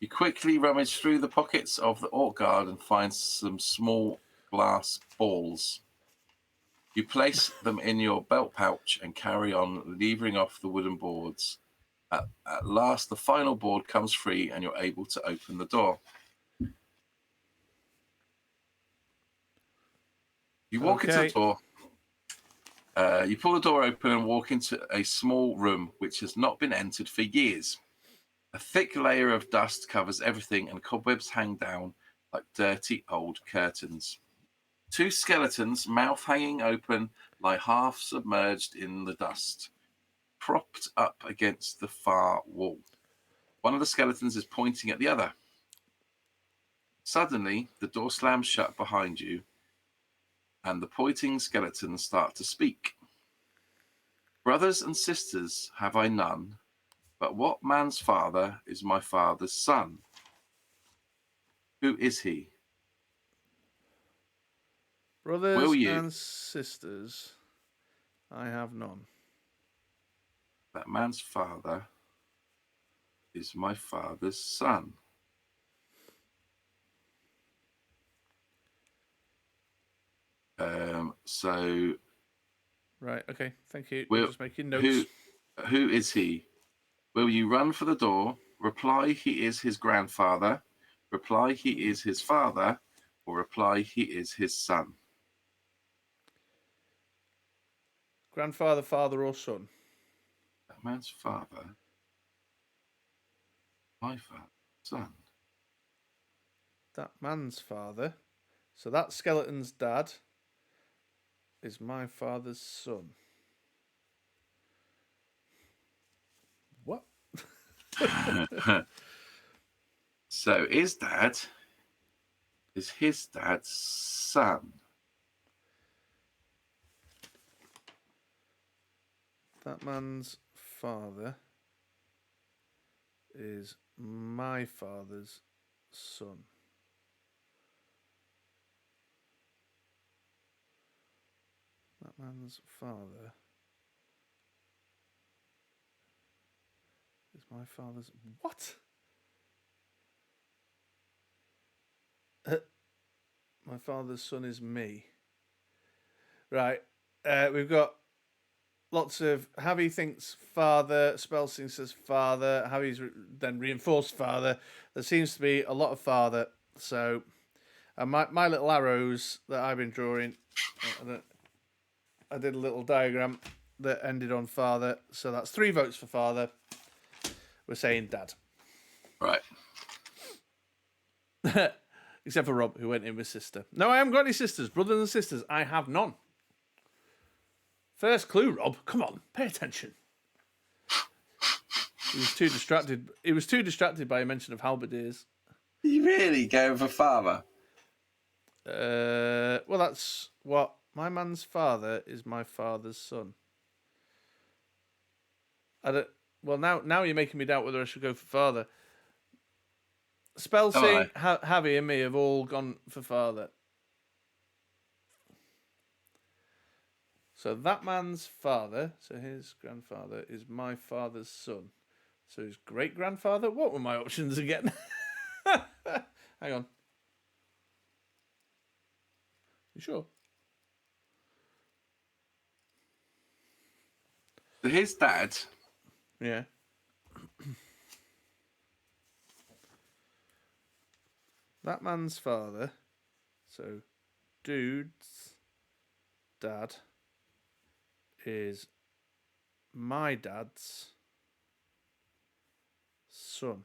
You quickly rummage through the pockets of the orc guard and find some small glass balls. You place them in your belt pouch and carry on levering off the wooden boards. At last, the final board comes free and you're able to open the door. You walk into the door. You pull the door open and walk into a small room which has not been entered for years. A thick layer of dust covers everything and cobwebs hang down like dirty old curtains. 2 skeletons, mouth hanging open, lie half submerged in the dust, propped up against the far wall. One of the skeletons is pointing at the other. Suddenly, the door slams shut behind you, and the pointing skeletons start to speak. Brothers and sisters have I none, but what man's father is my father's son? Who is he? Brothers you? and sisters, I have none. That man's father is my father's son. So Right, okay, thank you. will, I'm just making notes. who is he? Will you run for the door? Reply, he is his grandfather. Reply, he is his father. Or reply, he is his son. Grandfather, father, or son? That man's father, my father's son. That man's father. So that skeleton's dad is my father's son. What? So his dad is his dad's son. That man's father is my father's son. That man's father is my father's. What? My father's son is me. Right. We've got lots of Javi thinks father, Spelsing says father, Javi's then reinforced father. There seems to be a lot of father. So, my little arrows that I've been drawing, I did a little diagram that ended on father. So that's 3 votes for father. We're saying dad. Right. Except for Rob, who went in with sister. No, I haven't got any sisters. Brothers and sisters, I have none. First clue, Rob. Come on, pay attention. He was too distracted. He was too distracted by a mention of halberdiers. Are you really going for father? Well, that's what my man's father is. My father's son. I don't. Well, now you're making me doubt whether I should go for father. Spelsing, Javi, and me have all gone for father. So that man's father, so his grandfather, is my father's son. So his great grandfather. What were my options again? Hang on. You sure? His dad. Yeah. That man's father. So, dude's dad is my dad's son.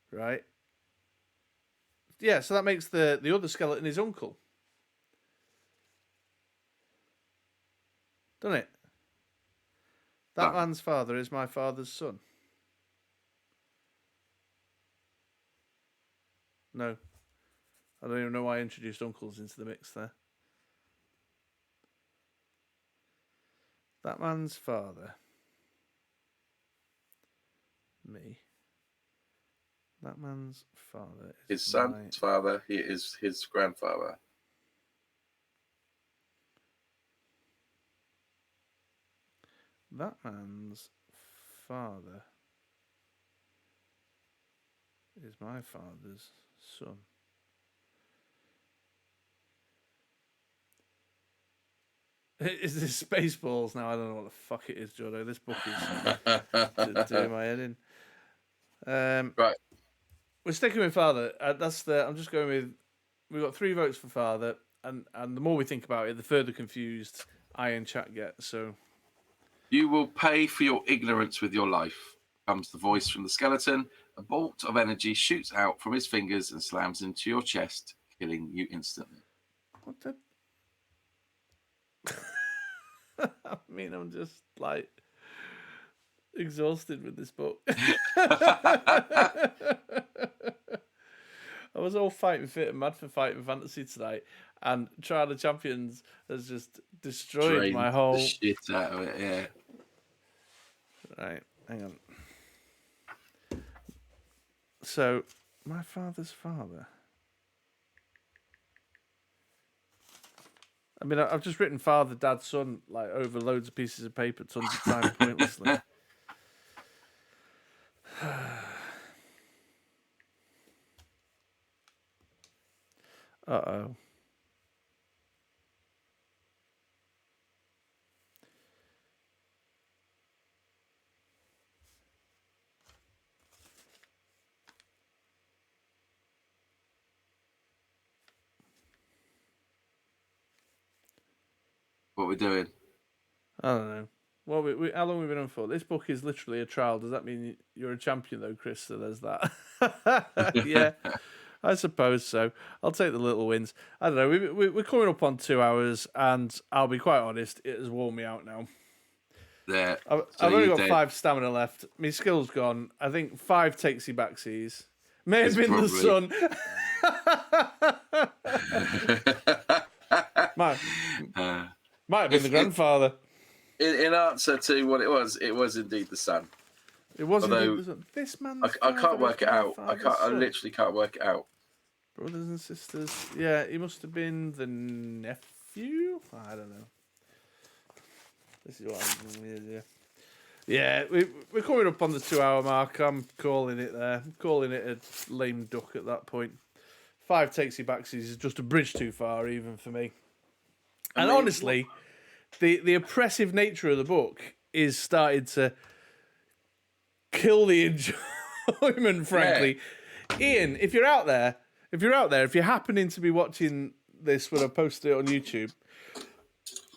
Right? Yeah, so that makes the other skeleton his uncle. Doesn't it? That man's father is my father's son. No. I don't even know why I introduced uncles into the mix there. That man's father. Me. That man's father is His son's father, he is his grandfather. That man's father is my father's son. Is this Spaceballs now? I don't know what the fuck it is, Jordo. This book is doing my head in. Right. We're sticking with father. I'm just going with. We've got 3 votes for father, and the more we think about it, the further confused I and chat get. So. You will pay for your ignorance with your life, comes the voice from the skeleton. A bolt of energy shoots out from his fingers and slams into your chest, killing you instantly. What the? I mean, I'm just like exhausted with this book. I was all fighting fit and mad for fighting fantasy tonight, and Trial of Champions has just destroyed Drained my whole the shit out of it. Yeah. Right, hang on. So, My father's father. I mean, I've just written father, dad, son, like over loads of pieces of paper, tons of time, pointlessly. Uh-oh. What we're doing? I don't know. Well, how long have we been on for? This book is literally a trial. Does that mean you're a champion, though, Chris? So there's that. Yeah, I suppose so. I'll take the little wins. I don't know. We're coming up on 2 hours, and I'll be quite honest, it has worn me out now. There. I've only got 5 stamina left. My skill's gone. I think 5 takesy backsies. May have been the sun. Might have been the grandfather. In answer to what it was indeed the sun. It was indeed the sun. This man. I can't work it out. I literally can't work it out. Brothers and sisters. Yeah, he must have been the nephew. I don't know. This is what I'm doing here. Yeah, we're coming up on the 2 hour mark. I'm calling it there. I'm calling it a lame duck at that point. 5 takesy backsies is just a bridge too far, even for me. And honestly, the oppressive nature of the book is starting to kill the enjoyment, frankly. Yeah. Ian, if you're out there, if you're happening to be watching this when I post it on YouTube,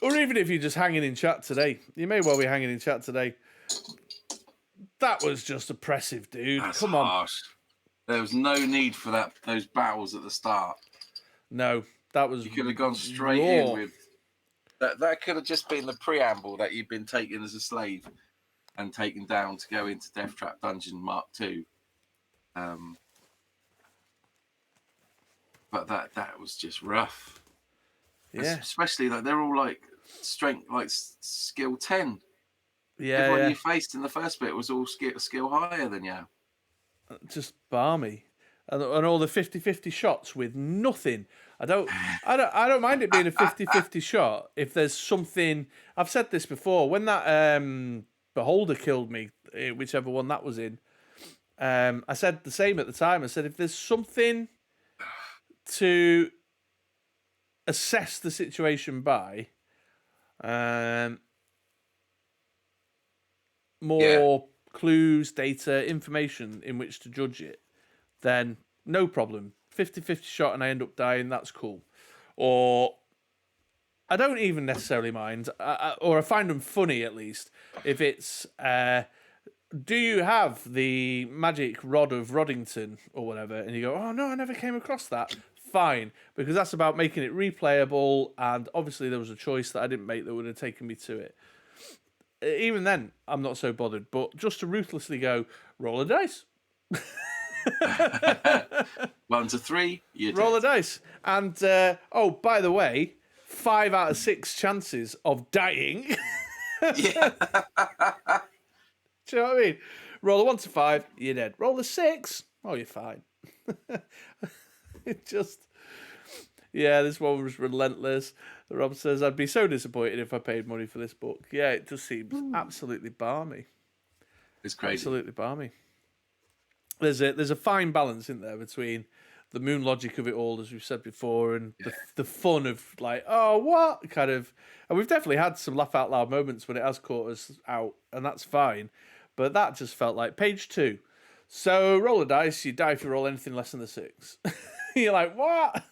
or even if you're just hanging in chat today, you may well be hanging in chat today. That was just oppressive, dude. That's Come on. Harsh. There was no need for that. Those battles at the start. No, that was. You could have gone straight in with that. That could have just been the preamble that you'd been taken as a slave and taken down to go into Death Trap Dungeon Mark II. But that was just rough. Yeah. Especially like they're all like strength, like skill 10. Yeah. Everyone you faced in the first bit was all skill higher than you. Just balmy. And all the 50-50 shots with nothing. I don't mind it being a 50-50 shot if there's something. I've said this before. When that Beholder killed me, whichever one that was in, I said the same at the time. I said if there's something to assess the situation by, more clues, data, information in which to judge it, then no problem. 50-50 shot and I end up dying, that's cool. Or I don't even necessarily mind, or I find them funny at least, if it's, do you have the magic rod of Roddington or whatever? And you go, oh no, I never came across that. Fine, because that's about making it replayable, and obviously there was a choice that I didn't make that would have taken me to it. Even then, I'm not so bothered, but just to ruthlessly go, roll a dice. 1 to 3, you roll a dice. And, oh, by the way, 5 out of 6 chances of dying. Yeah. Do you know what I mean? Roll a 1 to 5, you're dead. Roll a 6, oh, you're fine. It just... Yeah, this one was relentless. Rob says, I'd be so disappointed if I paid money for this book. Yeah, it just seems absolutely balmy. It's crazy. Absolutely balmy. There's a fine balance in there between the moon logic of it all, as we've said before, and the fun of like, oh, what? Kind of. And we've definitely had some laugh out loud moments when it has caught us out, and that's fine. But that just felt like page 2. So roll a dice, you die if you roll anything less than a 6. You're like, what?